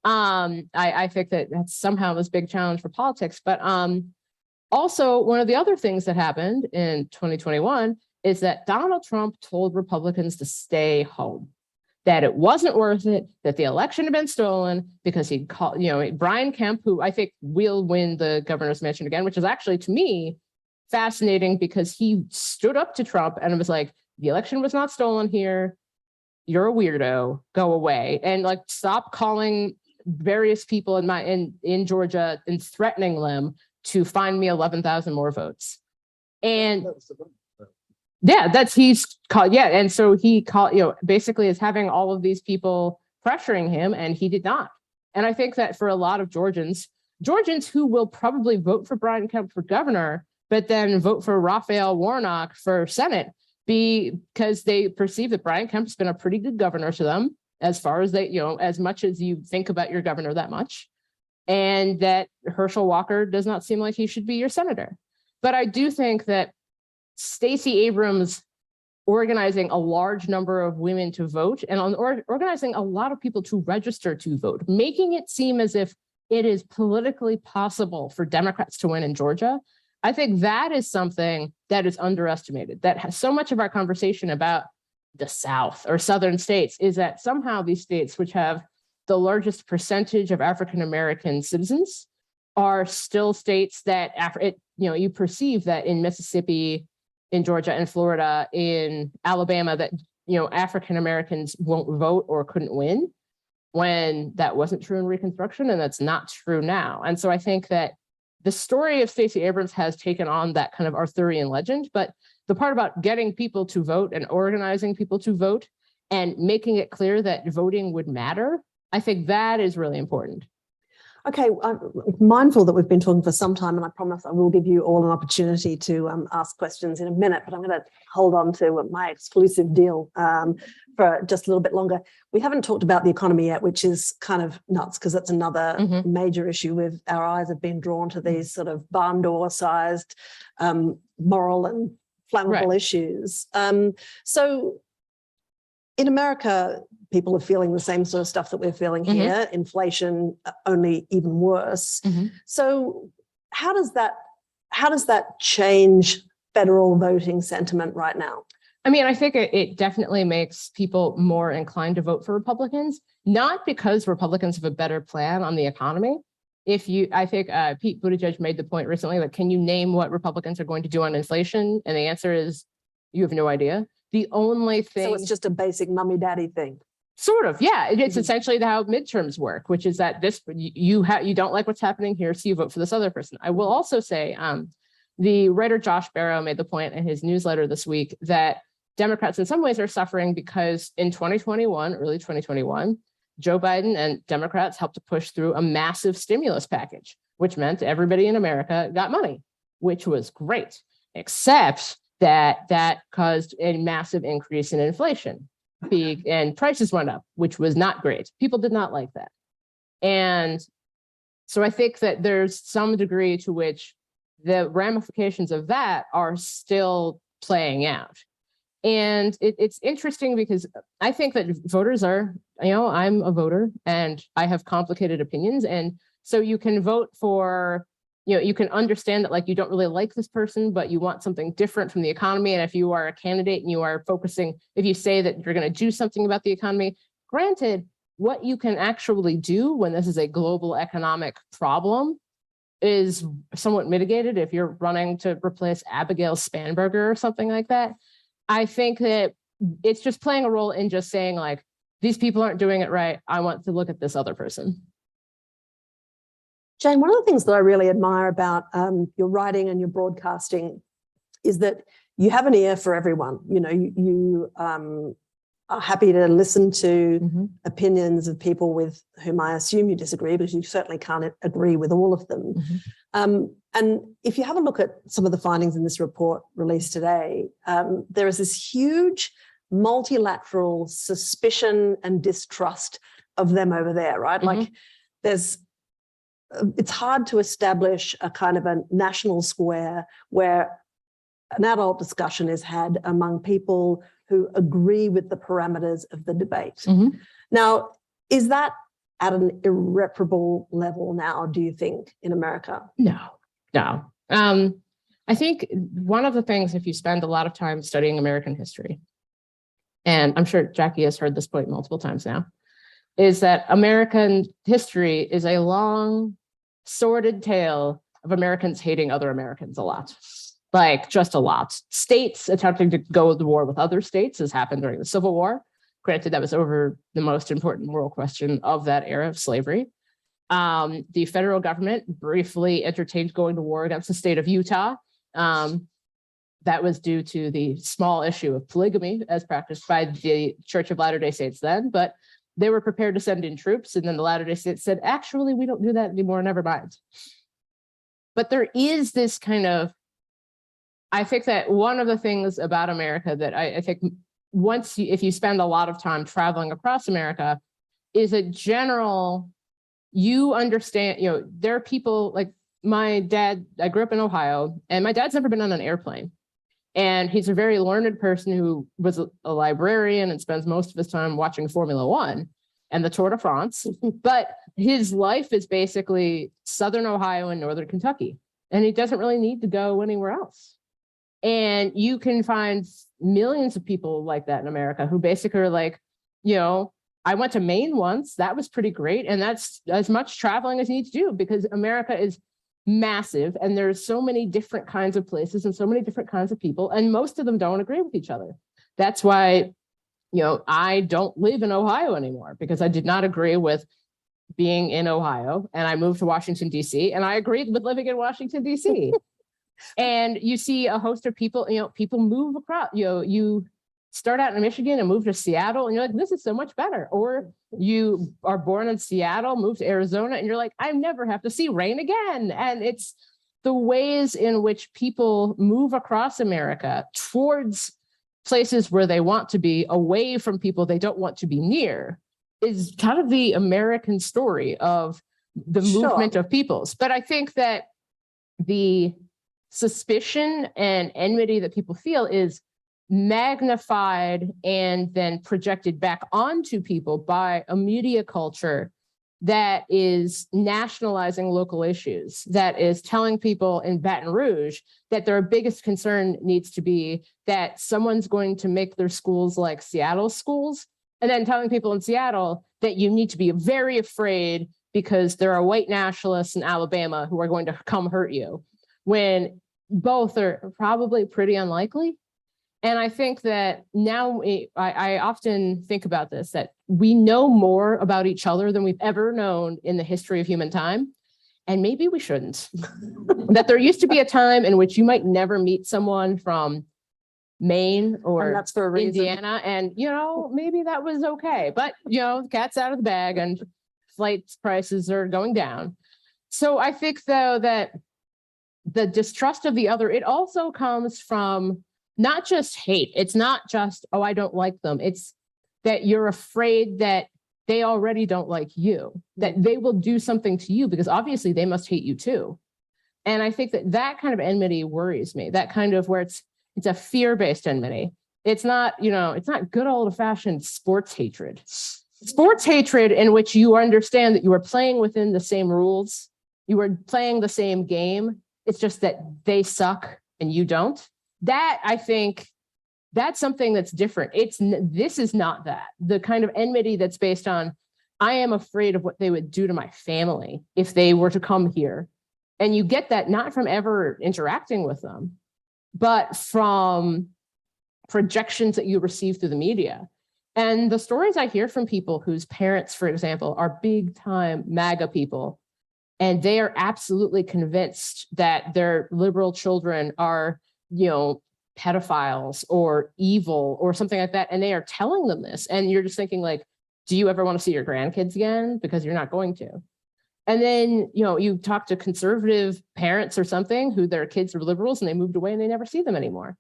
I think that that's somehow this big challenge for politics. But also one of the other things that happened in 2021 is that Donald Trump told Republicans to stay home, that it wasn't worth it, that the election had been stolen because he'd called, Brian Kemp, who I think will win the governor's mansion again, which is actually, to me, fascinating because he stood up to Trump and was like, the election was not stolen here. You're a weirdo, go away. And like, stop calling various people in Georgia and threatening them to find me 11,000 more votes. And yeah, he's called, yeah. And so he called, basically is having all of these people pressuring him, and he did not. And I think that for a lot of Georgians who will probably vote for Brian Kemp for governor, but then vote for Raphael Warnock for Senate, because they perceive that Brian Kemp's been a pretty good governor to them, as far as they, as much as you think about your governor that much, and that Herschel Walker does not seem like he should be your senator. But I do think that Stacey Abrams organizing a large number of women to vote and organizing a lot of people to register to vote, making it seem as if it is politically possible for Democrats to win in Georgia, I think that is something that is underestimated. That has so much of our conversation about the South or Southern states is that somehow these states, which have the largest percentage of African-American citizens, are still states that you perceive that in Mississippi, in Georgia and Florida, in Alabama, that African Americans won't vote or couldn't win, when that wasn't true in Reconstruction, and that's not true now. And so I think that the story of Stacey Abrams has taken on that kind of Arthurian legend, but the part about getting people to vote and organizing people to vote and making it clear that voting would matter, I think that is really important. Okay, I'm mindful that we've been talking for some time, and I promise I will give you all an opportunity to ask questions in a minute, but I'm going to hold on to my exclusive deal for just a little bit longer. We haven't talked about the economy yet, which is kind of nuts, because that's another major issue. With our eyes have been drawn to these sort of barn door sized moral and flammable issues. So in America, people are feeling the same sort of stuff that we're feeling here, inflation only even worse. So how does that change federal voting sentiment right now? I mean, I think it definitely makes people more inclined to vote for Republicans, not because Republicans have a better plan on the economy. I think Pete Buttigieg made the point recently, like, can you name what Republicans are going to do on inflation? And the answer is, you have no idea. The only thing. So it's just a basic mummy daddy thing. Sort of, yeah. It's essentially how midterms work, which is that you don't like what's happening here, so you vote for this other person. I will also say, the writer Josh Barrow made the point in his newsletter this week that Democrats in some ways are suffering because in early 2021, Joe Biden and Democrats helped to push through a massive stimulus package, which meant everybody in America got money, which was great, except that caused a massive increase in inflation. And prices went up, which was not great. People did not like that. And so I think that there's some degree to which the ramifications of that are still playing out. And it's interesting because I think that voters are, I'm a voter and I have complicated opinions. And so you can vote for, you can understand that, like, you don't really like this person, but you want something different from the economy. And if you are a candidate and you are focusing, if you say that you're going to do something about the economy, granted, what you can actually do when this is a global economic problem is somewhat mitigated if you're running to replace Abigail Spanberger or something like that. I think that it's just playing a role in just saying, like, these people aren't doing it right. I want to look at this other person. Jane, one of the things that I really admire about your writing and your broadcasting is that you have an ear for everyone. You are happy to listen to opinions of people with whom I assume you disagree, because you certainly can't agree with all of them. And if you have a look at some of the findings in this report released today, there is this huge multilateral suspicion and distrust of them over there, right? Like, it's hard to establish a kind of a national square where an adult discussion is had among people who agree with the parameters of the debate. Now, is that at an irreparable level now, do you think, in America? No. I think one of the things, if you spend a lot of time studying American history, and I'm sure Jackie has heard this point multiple times now, is that American history is a long, sordid tale of Americans hating other Americans a lot. Like, just a lot. States attempting to go to war with other states, as happened during the Civil War. Granted, that was over the most important moral question of that era of slavery. The federal government briefly entertained going to war against the state of Utah. That was due to the small issue of polygamy as practiced by the Church of Latter-day Saints then, but they were prepared to send in troops. And then the Latter-day Saints said, actually, we don't do that anymore, never mind. But there is this kind of, I think that one of the things about America that I think if you spend a lot of time traveling across America, is a general, you understand, there are people like my dad, I grew up in Ohio, and my dad's never been on an airplane. And he's a very learned person who was a librarian and spends most of his time watching Formula One and the Tour de France. But his life is basically Southern Ohio and Northern Kentucky. And he doesn't really need to go anywhere else. And you can find millions of people like that in America who basically are like, I went to Maine once. That was pretty great. And that's as much traveling as you need to do because America is massive and there's so many different kinds of places and so many different kinds of people, and most of them don't agree with each other. That's why, I don't live in Ohio anymore because I did not agree with being in Ohio, and I moved to Washington, D.C., and I agreed with living in Washington, D.C. And you see a host of people, people move across, you start out in Michigan and move to Seattle and you're like, this is so much better. Or you are born in Seattle, move to Arizona and you're like, I never have to see rain again. And it's the ways in which people move across America towards places where they want to be, away from people they don't want to be near, is kind of the American story of the movement of peoples. But I think that the suspicion and enmity that people feel is magnified and then projected back onto people by a media culture that is nationalizing local issues, that is telling people in Baton Rouge that their biggest concern needs to be that someone's going to make their schools like Seattle schools, and then telling people in Seattle that you need to be very afraid because there are white nationalists in Alabama who are going to come hurt you, when both are probably pretty unlikely. And I think that now I often think about this, that we know more about each other than we've ever known in the history of human time. And maybe we shouldn't. That there used to be a time in which you might never meet someone from Maine or that's for a reason. Indiana. And, maybe that was okay. But, the cat's out of the bag and flight prices are going down. So I think, though, that the distrust of the other, it also comes from not just hate. It's not just, oh, I don't like them. It's that you're afraid that they already don't like you, that they will do something to you because obviously they must hate you too. And I think that kind of enmity worries me, that kind of where it's a fear-based enmity. It's not, it's not good old-fashioned sports hatred. Sports hatred in which you understand that you are playing within the same rules, you are playing the same game. It's just that they suck and you don't. That, I think, that's something that's different. This is not that. The kind of enmity that's based on, I am afraid of what they would do to my family if they were to come here. And you get that not from ever interacting with them, but from projections that you receive through the media. And the stories I hear from people whose parents, for example, are big time MAGA people, and they are absolutely convinced that their liberal children are, pedophiles or evil or something like that. And they are telling them this. And you're just thinking like, do you ever want to see your grandkids again? Because you're not going to. And then, you talk to conservative parents or something who their kids are liberals and they moved away and they never see them anymore.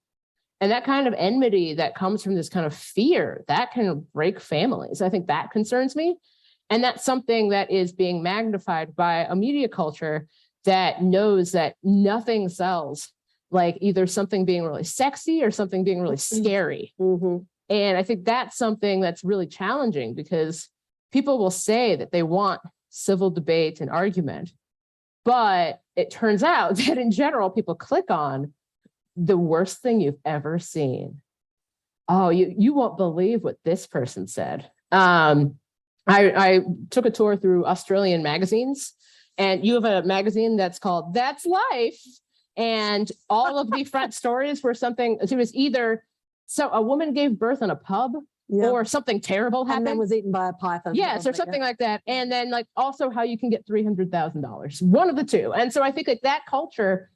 And that kind of enmity that comes from this kind of fear, that can break families. I think that concerns me. And that's something that is being magnified by a media culture that knows that nothing sells like either something being really sexy or something being really scary. Mm-hmm. And I think that's something that's really challenging because people will say that they want civil debate and argument, but it turns out that in general, people click on the worst thing you've ever seen. Oh, you won't believe what this person said. I took a tour through Australian magazines, and you have a magazine that's called That's Life. And all of the front stories were something, it was either, so a woman gave birth in a pub, Yeah. or something terrible And happened. then was eaten by a python. Yes, or something like that. And then like also how you can get $300,000, one of the two. And so I think like that culture,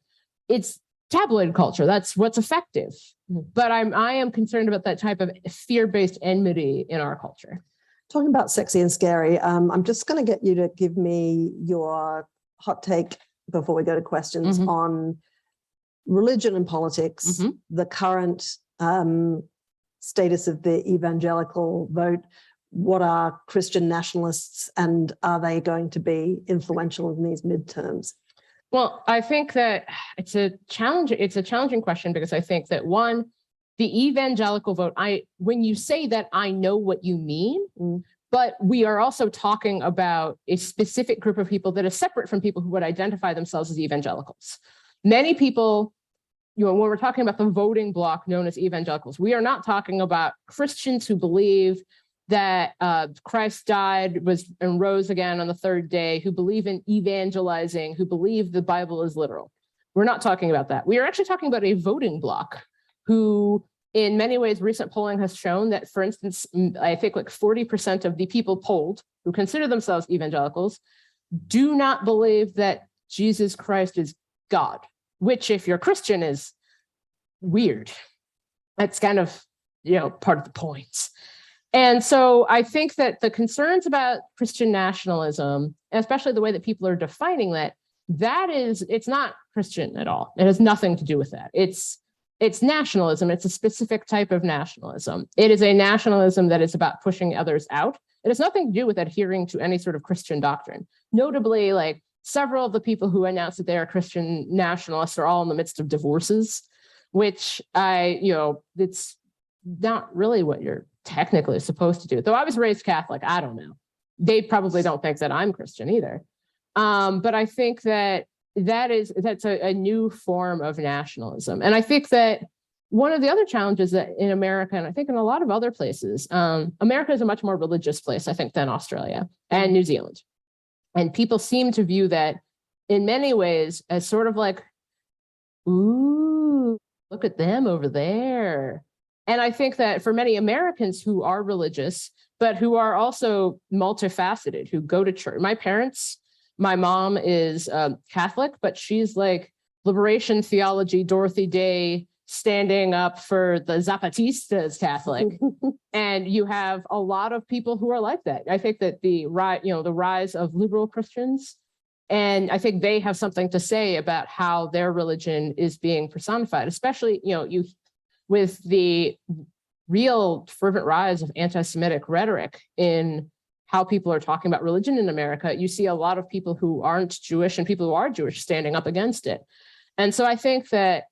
it's tabloid culture. That's what's effective. But I am concerned about that type of fear-based enmity in our culture. Talking about sexy and scary, I'm just going to get you to give me your hot take before we go to questions on religion and politics, the current status of the evangelical vote. What are Christian nationalists, and are they going to be influential in these midterms? Well, I think that it's a challenge. It's a challenging question because I think that one, the evangelical vote, when you say that, I know what you mean, but we are also talking about a specific group of people that is separate from people who would identify themselves as evangelicals. Many people, when we're talking about the voting bloc known as evangelicals, we are not talking about Christians who believe that Christ died, and rose again on the third day, who believe in evangelizing, who believe the Bible is literal. We're not talking about that. We are actually talking about a voting bloc who, in many ways, recent polling has shown that, for instance, I think like 40% of the people polled who consider themselves evangelicals do not believe that Jesus Christ is God, which if you're Christian is weird. That's kind of, part of the point. And so I think that the concerns about Christian nationalism, and especially the way that people are defining it's not Christian at all. It has nothing to do with that. It's nationalism. It's a specific type of nationalism. It is a nationalism that is about pushing others out. It has nothing to do with adhering to any sort of Christian doctrine. Notably, like several of the people who announced that they are Christian nationalists are all in the midst of divorces, which it's not really what you're technically supposed to do. Though I was raised Catholic, I don't know. They probably don't think that I'm Christian either. But I think that's a new form of nationalism. And I think that one of the other challenges that in America, and I think in a lot of other places, America is a much more religious place, I think, than Australia and New Zealand. And people seem to view that in many ways as sort of like, ooh, look at them over there. And I think that for many Americans who are religious, but who are also multifaceted, who go to church, my mom is Catholic, but she's like liberation theology, Dorothy Day, standing up for the Zapatistas Catholic. And you have a lot of people who are like that. I think that the rise of liberal Christians, and I think they have something to say about how their religion is being personified, especially, with the real fervent rise of anti-Semitic rhetoric in how people are talking about religion in America. You see a lot of people who aren't Jewish and people who are Jewish standing up against it. And so I think that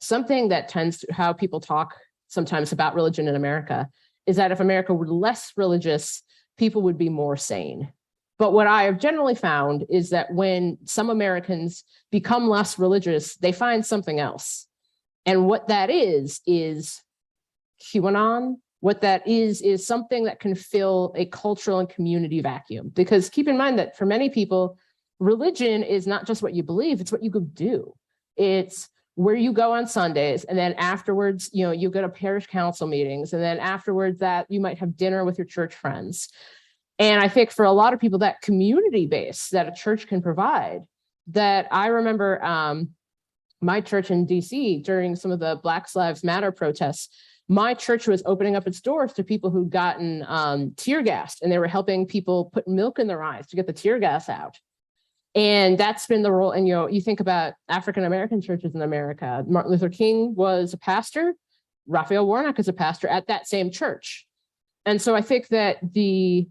something that tends to how people talk sometimes about religion in America is that if America were less religious, people would be more sane. But what I have generally found is that when some Americans become less religious, they find something else. And what that is QAnon. What that is something that can fill a cultural and community vacuum. Because keep in mind that for many people, religion is not just what you believe, it's what you go do. It's where you go on Sundays, and then afterwards, you go to parish council meetings, and then afterwards that you might have dinner with your church friends. And I think for a lot of people, that community base that a church can provide, that I remember my church in DC during some of the Black Lives Matter protests, my church was opening up its doors to people who'd gotten tear gassed, and they were helping people put milk in their eyes to get the tear gas out. And that's been the role. And, you think about African-American churches in America. Martin Luther King was a pastor. Raphael Warnock is a pastor at that same church. And so I think that the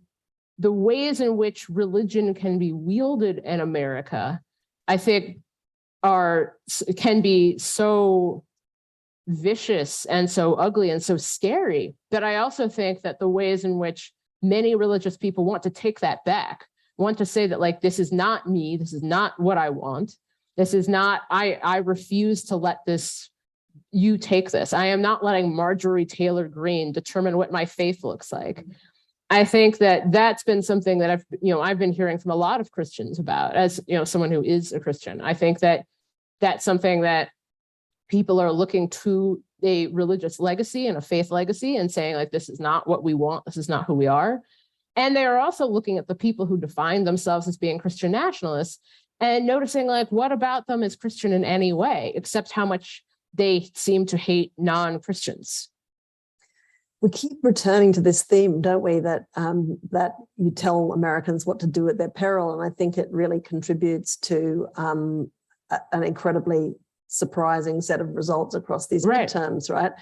ways in which religion can be wielded in America, I think can be so vicious and so ugly and so scary. But I also think that the ways in which many religious people want to take that back, want to say that, like, this is not me, this is not what I want, this is not, I refuse to let you take this. I am not letting Marjorie Taylor Greene determine what my faith looks like. I think that that's been something that I've been hearing from a lot of Christians about, as someone who is a Christian. I think that that's something that people are looking to a religious legacy and a faith legacy and saying like, this is not what we want. This is not who we are. And they are also looking at the people who define themselves as being Christian nationalists and noticing like, what about them is Christian in any way, except how much they seem to hate non-Christians. We keep returning to this theme, don't we, that that you tell Americans what to do at their peril. And I think it really contributes to an incredibly surprising set of results across these midterms, right?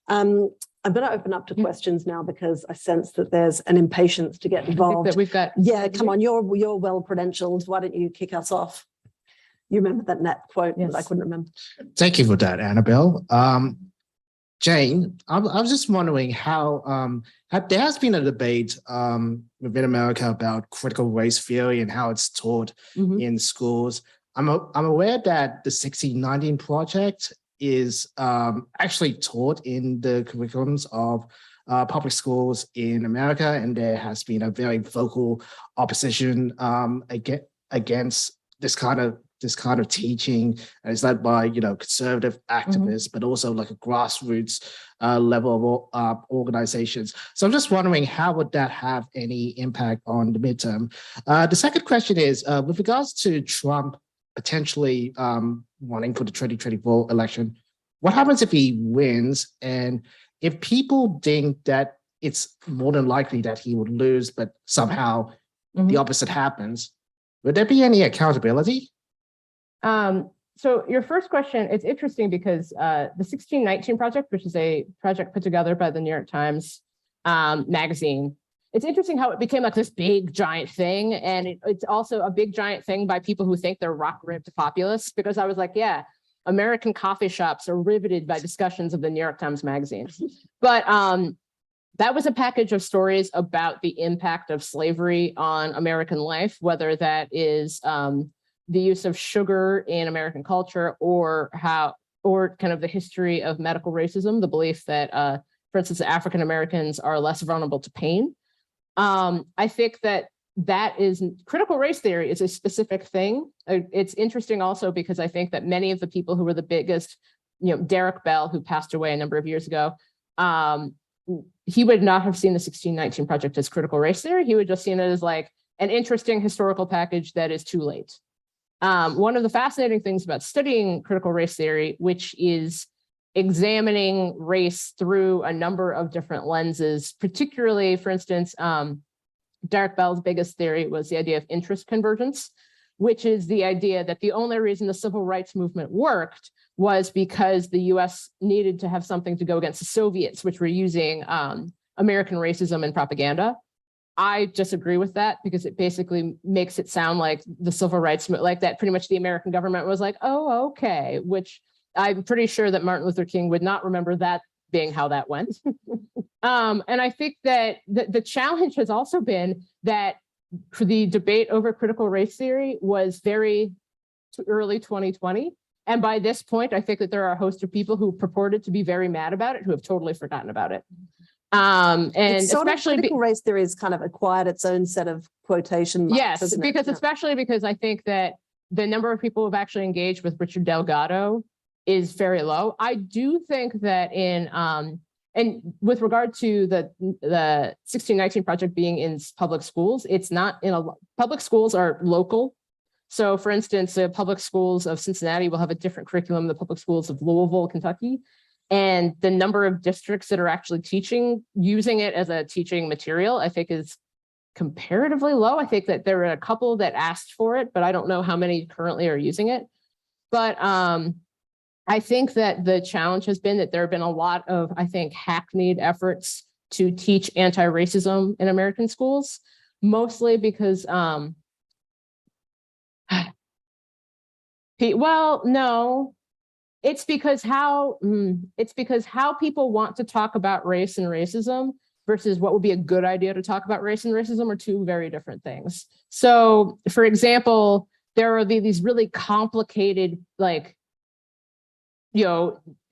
I'm going to open up to questions now because I sense that there's an impatience to get involved. That we've got. Yeah, come on, you're well credentialed. Why don't you kick us off? You remember that Nat quote that I couldn't remember. Thank you for that, Annabel. Jane, I was just wondering how there has been a debate within America about critical race theory and how it's taught in schools. I'm aware that the 1619 Project is actually taught in the curriculums of public schools in America, and there has been a very vocal opposition against this kind of teaching, and it's led by conservative activists, but also like a grassroots level of organizations. So I'm just wondering, how would that have any impact on the midterm? The second question is with regards to Trump potentially running for the 2024 election. What happens if he wins? And if people think that it's more than likely that he would lose, but somehow the opposite happens, would there be any accountability? So your first question, it's interesting because the 1619 Project, which is a project put together by the New York Times magazine, it's interesting how it became like this big giant thing. And it's also a big giant thing by people who think they're rock-ribbed populists, because I was like, yeah, American coffee shops are riveted by discussions of the New York Times magazine. But that was a package of stories about the impact of slavery on American life, whether that is the use of sugar in American culture or kind of the history of medical racism, the belief that, for instance, African Americans are less vulnerable to pain. I think that is critical race theory is a specific thing. It's interesting also because I think that many of the people who were the biggest, Derek Bell, who passed away a number of years ago, he would not have seen the 1619 Project as critical race theory. He would just seen it as like an interesting historical package that is too late. One of the fascinating things about studying critical race theory, which is examining race through a number of different lenses, particularly, for instance, Derek Bell's biggest theory was the idea of interest convergence, which is the idea that the only reason the civil rights movement worked was because the US needed to have something to go against the Soviets, which were using American racism and propaganda. I disagree with that because it basically makes it sound like the civil rights, like that pretty much the American government was like, oh, okay, which I'm pretty sure that Martin Luther King would not remember that being how that went. And I think that the challenge has also been that for the debate over critical race theory was very early 2020. And by this point, I think that there are a host of people who purported to be very mad about it, who have totally forgotten about it. And especially critical race theory has kind of acquired its own set of quotation marks. Yes, because especially because I think that the number of people who've actually engaged with Richard Delgado is very low. I do think that and with regard to the 1619 Project being in public schools, it's not public schools are local. So for instance, the public schools of Cincinnati will have a different curriculum than the public schools of Louisville, Kentucky. And the number of districts that are actually using it as a teaching material, I think is comparatively low. I think that there are a couple that asked for it, but I don't know how many currently are using it. But I think that the challenge has been that there have been a lot of, I think, hackneyed efforts to teach anti-racism in American schools, mostly because, well, no, it's because how people want to talk about race and racism versus what would be a good idea to talk about race and racism are two very different things. So, for example, there are these really complicated, like,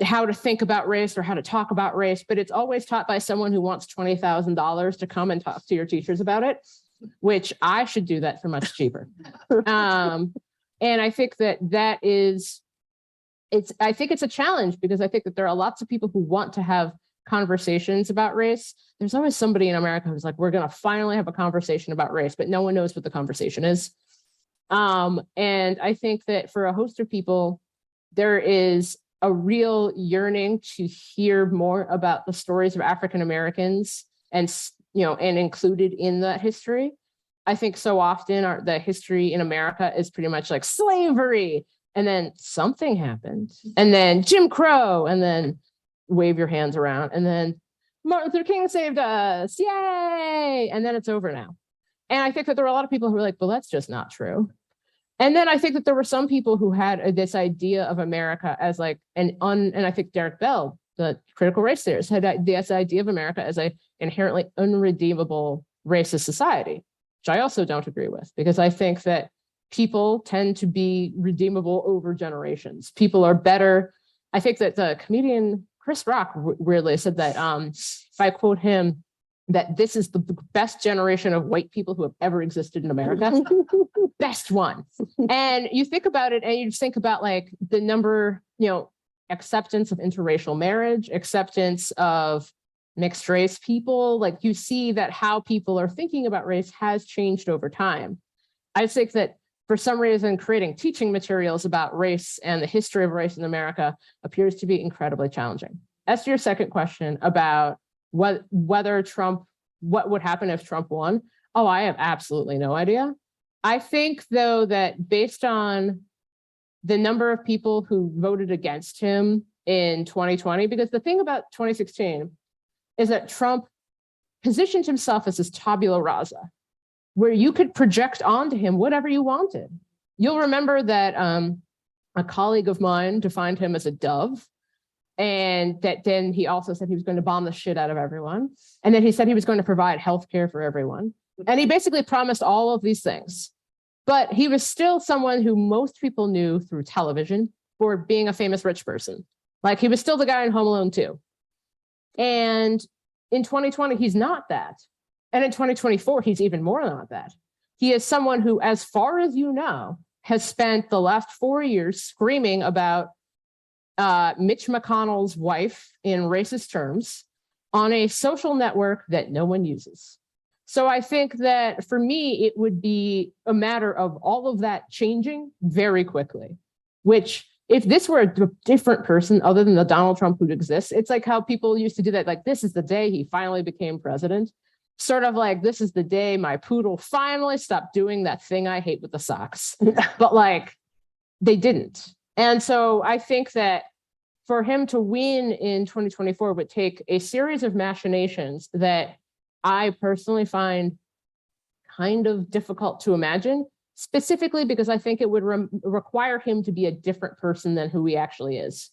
how to think about race or how to talk about race, but it's always taught by someone who wants $20,000 to come and talk to your teachers about it, which I should do that for much cheaper. And I think that is I think it's a challenge because I think that there are lots of people who want to have conversations about race. There's always somebody in America who's like, we're going to finally have a conversation about race, but no one knows what the conversation is. And I think that for a host of people, there is a real yearning to hear more about the stories of African Americans and, you know, and included in that history. I think so often the history in America is pretty much like slavery, and then something happened, and then Jim Crow, and then wave your hands around, and then Martin Luther King saved us, yay! And then it's over now. And I think that there were a lot of people who were like, well, that's just not true. And then I think that there were some people who had this idea of America as like and I think Derek Bell, the critical race theorist, had this idea of America as a inherently unredeemable racist society, which I also don't agree with, because I think that people tend to be redeemable over generations. People are better. I think that the comedian Chris Rock weirdly said that, if I quote him, that this is the best generation of white people who have ever existed in America. Best one. And you think about it and you just think about like the number, you know, acceptance of interracial marriage, acceptance of mixed race people. Like you see that how people are thinking about race has changed over time. I think that for some reason, creating teaching materials about race and the history of race in America appears to be incredibly challenging. As to your second question about whether Trump, what would happen if Trump won? Oh, I have absolutely no idea. I think, though, that based on the number of people who voted against him in 2020, because the thing about 2016 is that Trump positioned himself as this tabula rasa, where you could project onto him whatever you wanted. You'll remember that a colleague of mine defined him as a dove, and that then he also said he was going to bomb the shit out of everyone. And then he said he was going to provide healthcare for everyone. And he basically promised all of these things. But he was still someone who most people knew through television for being a famous rich person. Like he was still the guy in Home Alone 2. And in 2020, he's not that. And in 2024, he's even more not that. He is someone who, as far as you know, has spent the last 4 years screaming about Mitch McConnell's wife in racist terms on a social network that no one uses. So I think that for me, it would be a matter of all of that changing very quickly, which if this were a different person other than the Donald Trump who exists, it's like how people used to do that. Like, this is the day he finally became president. Sort of like, this is the day my poodle finally stopped doing that thing I hate with the socks. But like, they didn't. And so I think that for him to win in 2024 would take a series of machinations that I personally find kind of difficult to imagine, specifically because I think it would require him to be a different person than who he actually is.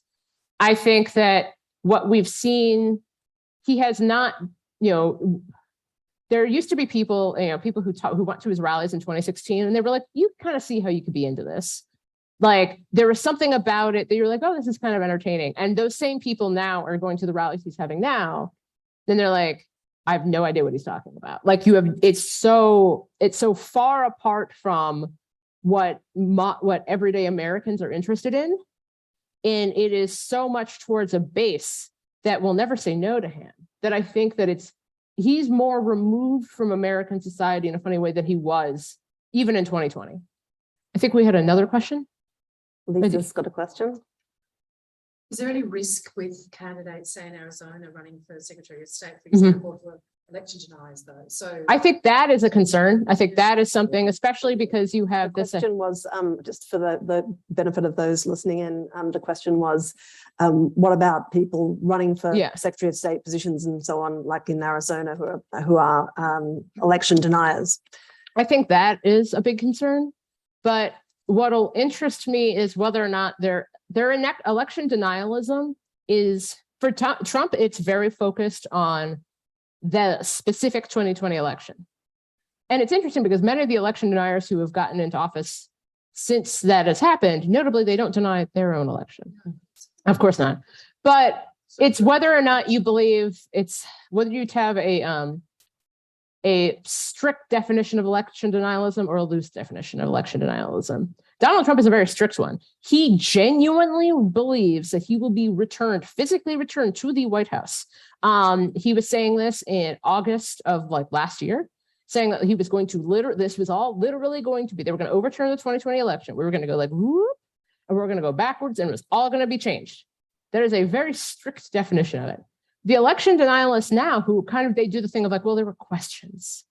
I think that what we've seen, he has not, you know, there used to be people, you know, people who went to his rallies in 2016 and they were like, you kind of see how you could be into this. Like there was something about it that you're like, oh, this is kind of entertaining. And those same people now are going to the rallies he's having now. Then they're like, I have no idea what he's talking about. Like it's so far apart from what everyday Americans are interested in. And it is so much towards a base that will never say no to him, that I think that he's more removed from American society in a funny way than he was even in 2020. I think we had another question. Lisa's got a question. Is there any risk with candidates, say in Arizona, running for Secretary of State, for example, for election deniers though? So I think that is a concern. I think that is something, especially because you have The this. question was, just for the benefit of those listening in, the question was, what about people running for Secretary of State positions and so on, like in Arizona, who are election deniers? I think that is a big concern. But what'll interest me is whether or not their election denialism is, for Trump, it's very focused on the specific 2020 election. And it's interesting because many of the election deniers who have gotten into office since that has happened, notably, they don't deny their own election. Of course not. But it's whether or not you believe whether you have a strict definition of election denialism or a loose definition of election denialism. Donald Trump is a very strict one. He genuinely believes that he will be physically returned to the White House. He was saying this in August of like last year, saying that he was going to this was all literally going to be, they were going to overturn the 2020 election. We were going to go like, whoop, and we're going to go backwards, and it was all going to be changed. There is a very strict definition of it. The election denialists now, who kind of, they do the thing of like, well, there were questions.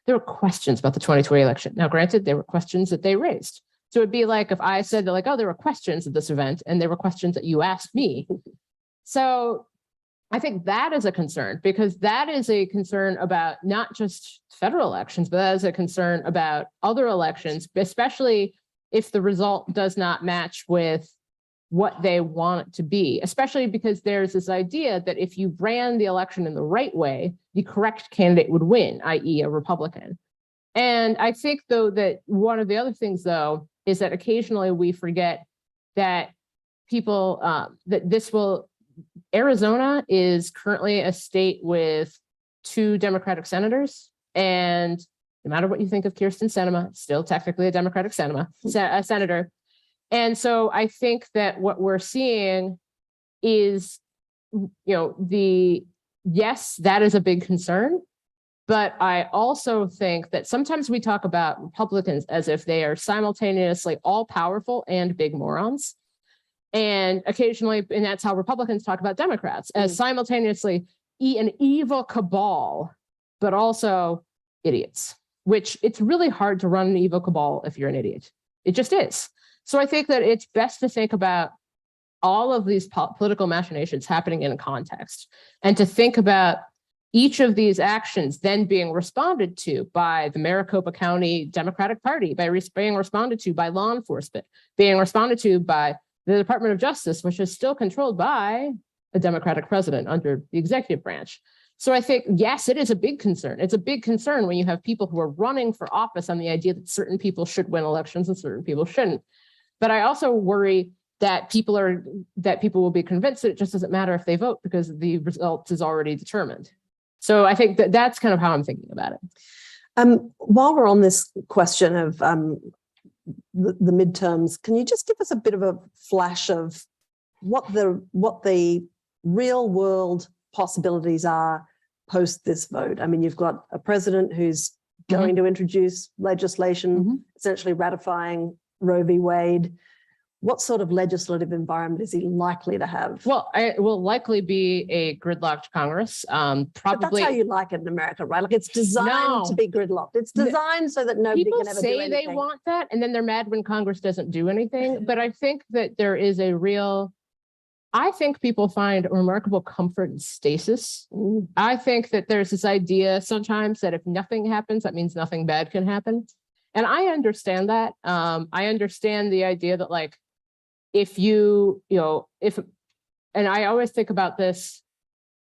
There were questions about the 2020 election. Now, granted, there were questions that they raised. So it'd be like if I said that like, oh, there were questions at this event, and there were questions that you asked me. So I think that is a concern, because that is a concern about not just federal elections, but that is a concern about other elections, especially if the result does not match with what they want it to be, especially because there's this idea that if you ran the election in the right way, the correct candidate would win, i.e. a Republican. And I think, though, that one of the other things, though, is that occasionally we forget that people, Arizona is currently a state with 2 Democratic senators, and no matter what you think of Kyrsten Sinema, still technically a Democratic senator. And so I think that what we're seeing is, yes, that is a big concern. But I also think that sometimes we talk about Republicans as if they are simultaneously all powerful and big morons. And occasionally, and that's how Republicans talk about Democrats as simultaneously an evil cabal, but also idiots, which it's really hard to run an evil cabal if you're an idiot. It just is. So I think that it's best to think about all of these political machinations happening in a context, and to think about each of these actions then being responded to by the Maricopa County Democratic Party, being responded to by law enforcement, being responded to by the Department of Justice, which is still controlled by a Democratic president under the executive branch. So I think, yes, it is a big concern. It's a big concern when you have people who are running for office on the idea that certain people should win elections and certain people shouldn't. But I also worry that people will be convinced that it just doesn't matter if they vote because the result is already determined. So I think that that's kind of how I'm thinking about it. While we're on this question of the midterms, can you just give us a bit of a flash of what the real world possibilities are post this vote? I mean, you've got a president who's going to introduce legislation, essentially ratifying Roe v. Wade. What sort of legislative environment is he likely to have? Well, it will likely be a gridlocked Congress. But Probably. that's how you like it in America, right? Like it's designed to be gridlocked. It's designed so that nobody People can ever do anything. say they want that, and then they're mad when Congress doesn't do anything. But I think that there is I think people find a remarkable comfort in stasis. I think that there's this idea sometimes that if nothing happens, that means nothing bad can happen. And I understand that. I understand the idea that like, and I always think about this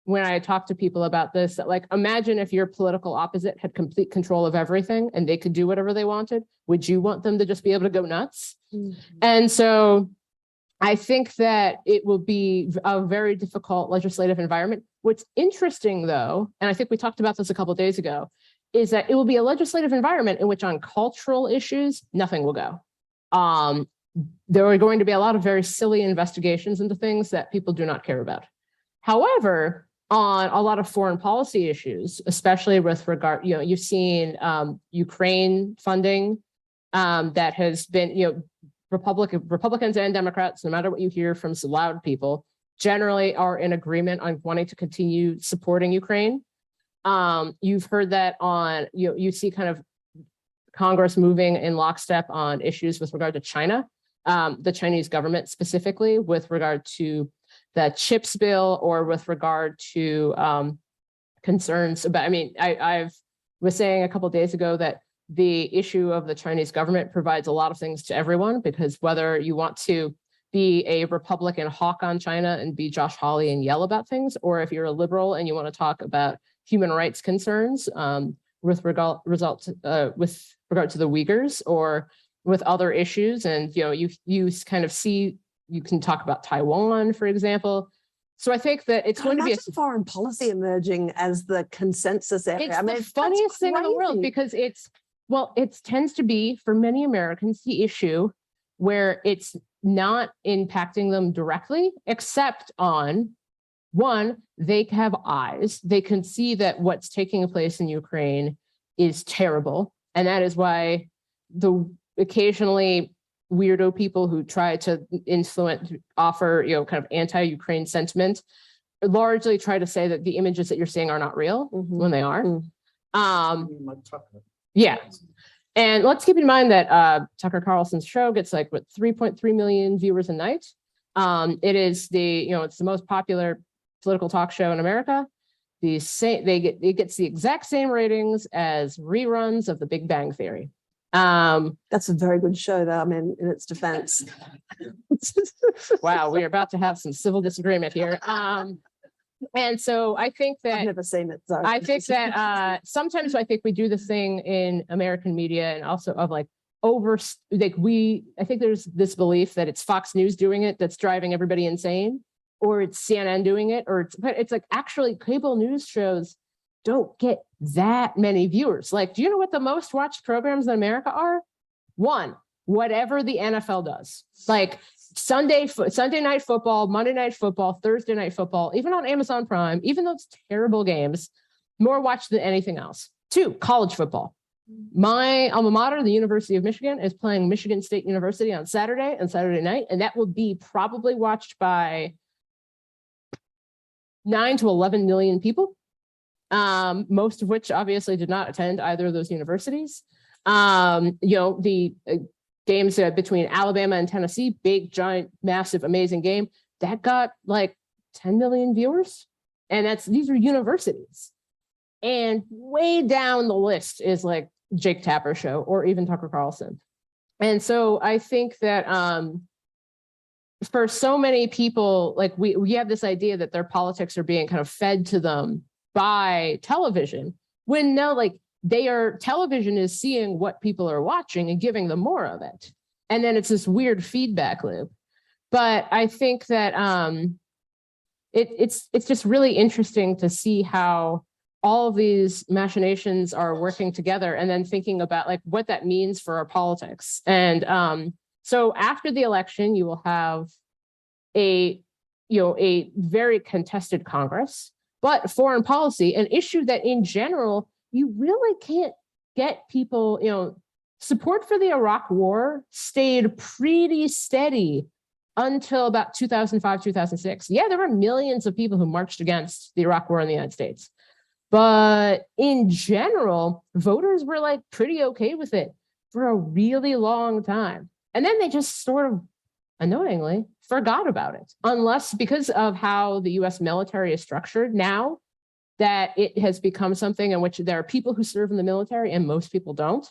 when I talk to people about this, that like, imagine if your political opposite had complete control of everything and they could do whatever they wanted. Would you want them to just be able to go nuts? And so I think that it will be a very difficult legislative environment. What's interesting though, and I think we talked about this a couple of days ago, is that it will be a legislative environment in which on cultural issues, nothing will go. There are going to be a lot of very silly investigations into things that people do not care about. However, on a lot of foreign policy issues, especially with regard, you've seen Ukraine funding that has been, Republicans and Democrats, no matter what you hear from some loud people, generally are in agreement on wanting to continue supporting Ukraine. You've heard that on, you see kind of Congress moving in lockstep on issues with regard to China, the Chinese government specifically with regard to the CHIPS bill or with regard to concerns about, I was saying a couple of days ago that the issue of the Chinese government provides a lot of things to everyone, because whether you want to be a Republican hawk on China and be Josh Hawley and yell about things, or if you're a liberal and you want to talk about human rights concerns with regard to the Uyghurs or with other issues, and you kind of see, you can talk about Taiwan, for example. So I think that it's going to be a foreign policy emerging as the consensus area. It's the funniest thing in the world, because it tends to be for many Americans the issue where it's not impacting them directly, except on one, they have eyes. They can see that what's taking place in Ukraine is terrible. And that is why the occasionally weirdo people who try to offer, kind of anti-Ukraine sentiment, largely try to say that the images that you're seeing are not real when they are. Yeah. And let's keep in mind that Tucker Carlson's show gets like 3.3 million viewers a night. It is it's the most popular political talk show in America. It gets the exact same ratings as reruns of The Big Bang Theory. That's a very good show, though. I mean, in its defense. Wow, we are about to have some civil disagreement here. And so I think that I've never seen it. So I think that sometimes I think we do this thing in American media and also of I think there's this belief that it's Fox News doing it that's driving everybody insane, or it's CNN doing it, but it's like actually cable news shows don't get that many viewers. Like, do you know what the most watched programs in America are? One, whatever the NFL does. Like Sunday night football, Monday night football, Thursday night football, even on Amazon Prime, even though it's terrible games, more watched than anything else. Two, college football. My alma mater, the University of Michigan, is playing Michigan State University on Saturday and Saturday night, and that will be probably watched by 9 to 11 million people, most of which obviously did not attend either of those universities. The games between Alabama and Tennessee, big, giant, massive, amazing game, that got like 10 million viewers. And these are universities. And way down the list is like Jake Tapper show or even Tucker Carlson. And so I think that for so many people, like we have this idea that their politics are being kind of fed to them by television, when no, like television is seeing what people are watching and giving them more of it. And then it's this weird feedback loop. But I think that it's just really interesting to see how all of these machinations are working together and then thinking about like what that means for our politics. And so after the election, you will have a very contested Congress, but foreign policy, an issue that in general, you really can't get people, support for the Iraq war stayed pretty steady until about 2005, 2006. Yeah, there were millions of people who marched against the Iraq war in the United States. But in general, voters were like pretty okay with it for a really long time. And then they just sort of annoyingly forgot about it, unless because of how the US military is structured now, that it has become something in which there are people who serve in the military and most people don't.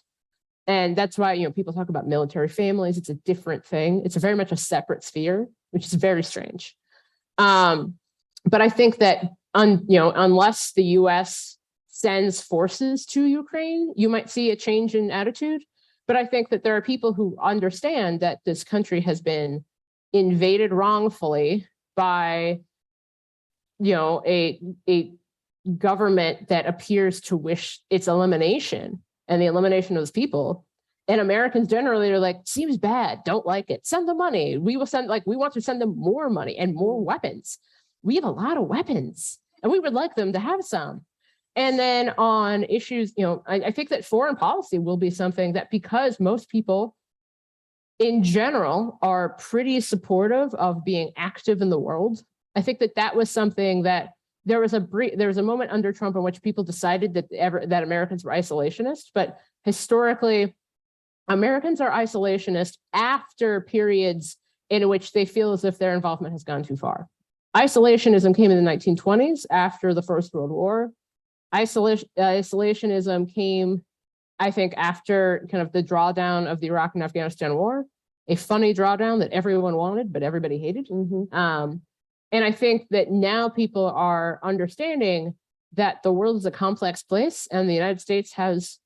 And that's why, people talk about military families. It's a different thing. It's very much a separate sphere, which is very strange. But I think that, unless the US sends forces to Ukraine, you might see a change in attitude. But I think that there are people who understand that this country has been invaded wrongfully by, a government that appears to wish its elimination and the elimination of those people. And Americans generally are like, seems bad, don't like it, send them money. We will we want to send them more money and more weapons. We have a lot of weapons and we would like them to have some. And then on issues, I think that foreign policy will be something that, because most people in general are pretty supportive of being active in the world. I think that was something that there was a moment under Trump in which people decided that Americans were isolationist, but historically, Americans are isolationist after periods in which they feel as if their involvement has gone too far. Isolationism came in the 1920s after the First World War. Isolationism came, I think, after kind of the drawdown of the Iraq and Afghanistan war, a funny drawdown that everyone wanted, but everybody hated. And I think that now people are understanding that the world is a complex place and the United States has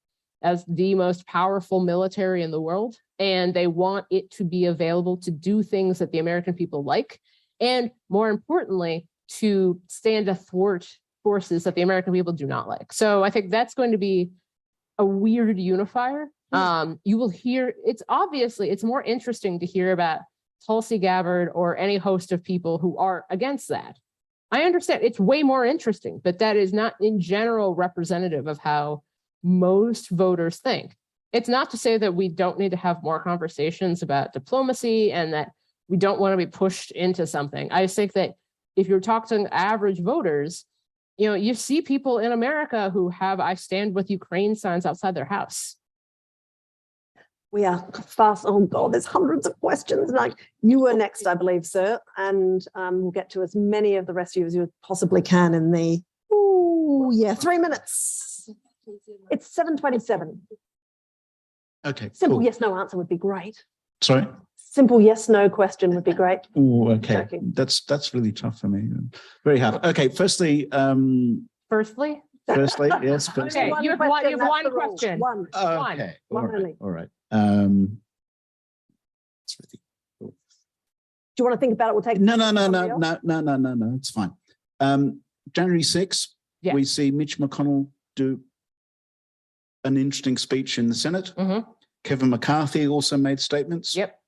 the most powerful military in the world, and they want it to be available to do things that the American people like, and more importantly, to stand athwart forces that the American people do not like. So I think that's going to be a weird unifier You will hear, it's more interesting to hear about Tulsi Gabbard or any host of people who are against that. I understand it's way more interesting, but that is not in general representative of how most voters think. It's not to say that we don't need to have more conversations about diplomacy and that we don't want to be pushed into something. I just think that if you're talking to average voters, you know, you see people in America who have "I stand with Ukraine" signs outside their house. We are fast. Oh God, there's hundreds of questions. Like you were next, I believe, sir, and we'll get to as many of the rest of you as you possibly can in the 3 minutes. It's 7:27. Okay. Simple cool. yes, no answer would be great. Sorry. Simple yes, no question would be great. Oh, okay. Joking. That's really tough for me. Very hard. Okay. Firstly, Firstly, yes. Firstly. Okay, you have one question. One. Okay. All One right. only. All right. It's really Do you want to think about it? We'll take no. It's fine. January 6th, Yeah. we see Mitch McConnell do an interesting speech in the Senate. Mhm. Kevin McCarthy also made statements. Yep.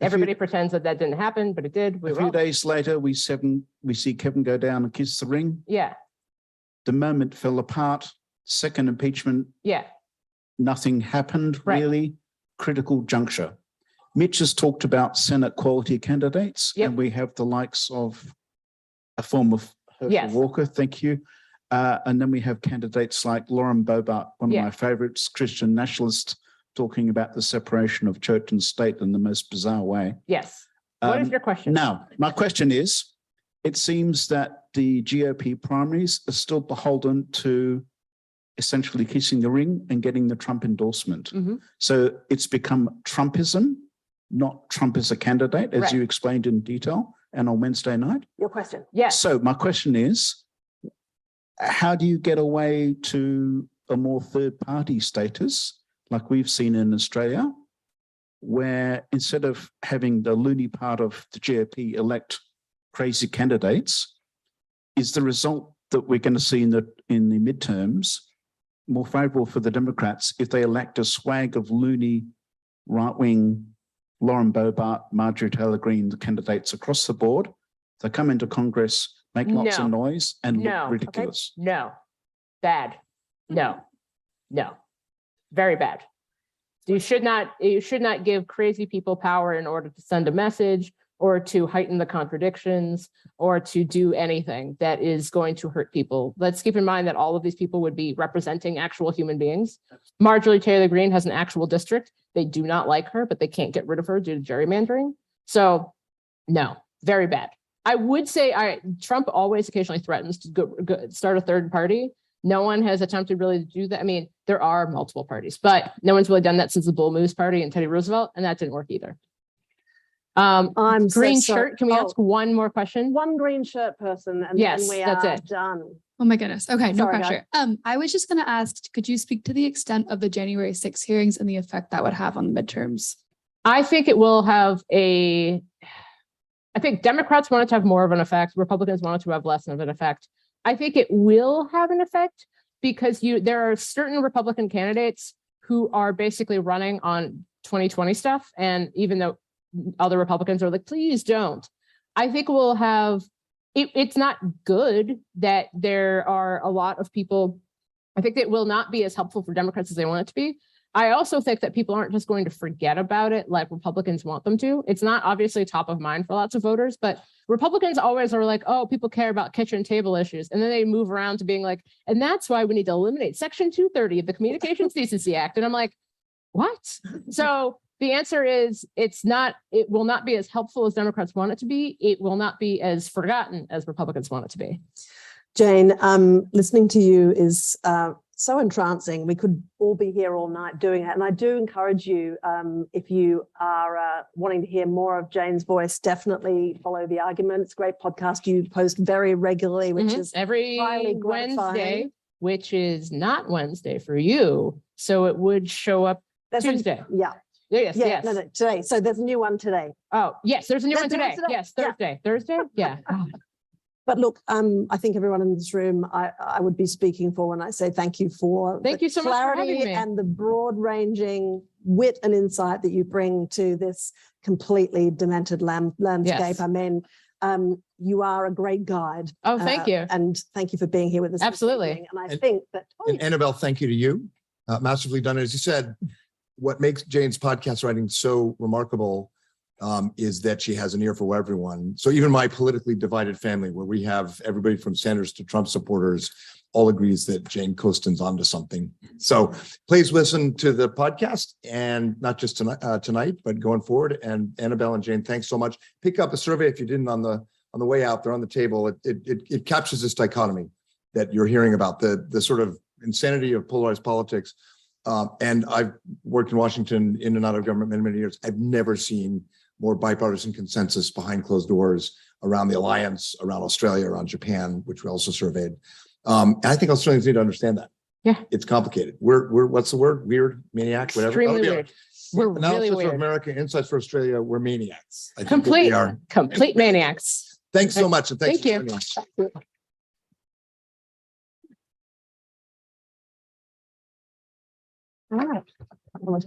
Everybody pretends that didn't happen, but it did. A few days later, we see Kevin go down and kiss the ring. Yeah, The moment fell apart. Second impeachment, yeah, nothing happened Right. really. Critical juncture. Mitch has talked about Senate quality candidates, Yep. and we have the likes of a form of Herschel Yes. Walker. Thank you. And then we have candidates like Lauren Boebert, one Yeah. of my favorites, Christian nationalist, talking about the separation of church and state in the most bizarre way. yes. What is Um, your question? Now, my question is, it seems that the GOP primaries are still beholden to essentially kissing the ring and getting the Trump endorsement. Mhm. So it's become Trumpism, not Trump as a candidate, as Right. you explained in detail and on Wednesday night. Your question. Yes. So my question is, how do you get away to a more third party status like we've seen in Australia, where instead of having the loony part of the GOP elect crazy candidates, is the result that we're going to see in the midterms more favorable for the Democrats if they elect a swag of loony right-wing Lauren Boebert, Marjorie Taylor Greene, the candidates across the board? They come into Congress, make lots of noise and No. look Okay. ridiculous. No, bad. No, very bad. You should not give crazy people power in order to send a message or to heighten the contradictions or to do anything that is going to hurt people. Let's keep in mind that all of these people would be representing actual human beings. Marjorie Taylor Greene has an actual district. They do not like her, but they can't get rid of her due to gerrymandering. So no, very bad. I would say Trump always occasionally threatens to start a third party. No one has attempted really to do that. I mean, there are multiple parties, but no one's really done that since the Bull Moose Party and Teddy Roosevelt, and that didn't work either. I'm so Green sorry. shirt. Can we ask one more question? One green shirt person, and Yes, then we that's are it. done. Oh my goodness. Okay, no Sorry, pressure. I was just going to ask, could you speak to the extent of the January 6th hearings and the effect that would have on the midterms? I think it will have I think Democrats want it to have more of an effect. Republicans want it to have less of an effect. I think it will have an effect because there are certain Republican candidates who are basically running on 2020 stuff. And even though other Republicans are like, please don't, I think we'll have, it's not good that there are a lot of people. I think it will not be as helpful for Democrats as they want it to be. I also think that people aren't just going to forget about it like Republicans want them to. It's not obviously top of mind for lots of voters, but Republicans always are like, oh, people care about kitchen table issues. And then they move around to being like, and that's why we need to eliminate Section 230 of the Communications Decency Act. And I'm like, what? So the answer is it will not be as helpful as Democrats want it to be. It will not be as forgotten as Republicans want it to be. Jane, listening to you is so entrancing. We could all be here all night doing it. And I do encourage you, if you are wanting to hear more of Jane's voice, definitely follow The Argument. It's a great podcast you post very regularly, which is every highly gratifying. Wednesday, which is not Wednesday for you. So it would show up Tuesday. Yes. No, today. So there's a new one today. Oh, yes, there's a new one There's a new today. one today. Yes, Yeah. Thursday. Thursday? Yeah. But look, I think everyone in this room, I would be speaking for when I say thank you for Thank the you so much for having clarity me. and the broad-ranging wit and insight that you bring to this completely demented landscape. Yes. I mean, you are a great guide. Oh, thank you. And thank you for being here with us. this Absolutely. evening. And I think that And Annabelle, thank you to you. Massively done. As you said, what makes Jane's podcast writing so remarkable is that she has an ear for everyone. So even my politically divided family, where we have everybody from Sanders to Trump supporters, all agrees that Jane Coaston's onto something. So please listen to the podcast, and not just tonight, but going forward. And Annabelle and Jane, thanks so much. Pick up a survey if you didn't on the way out. They're on the table. It captures this dichotomy that you're hearing about, the sort of insanity of polarized politics. And I've worked in Washington in and out of government many years. I've never seen more bipartisan consensus behind closed doors around the alliance, around Australia, around Japan, which we also surveyed. And I think Australians need to understand that. Yeah. It's complicated. We're what's the word? Weird, maniac, whatever. Extremely Oh, yeah. weird. We're Analysis really of weird. America, insights for Australia. We're maniacs. I think that we are. Complete maniacs. Thanks so much. And thanks Thank for you. joining us. all right.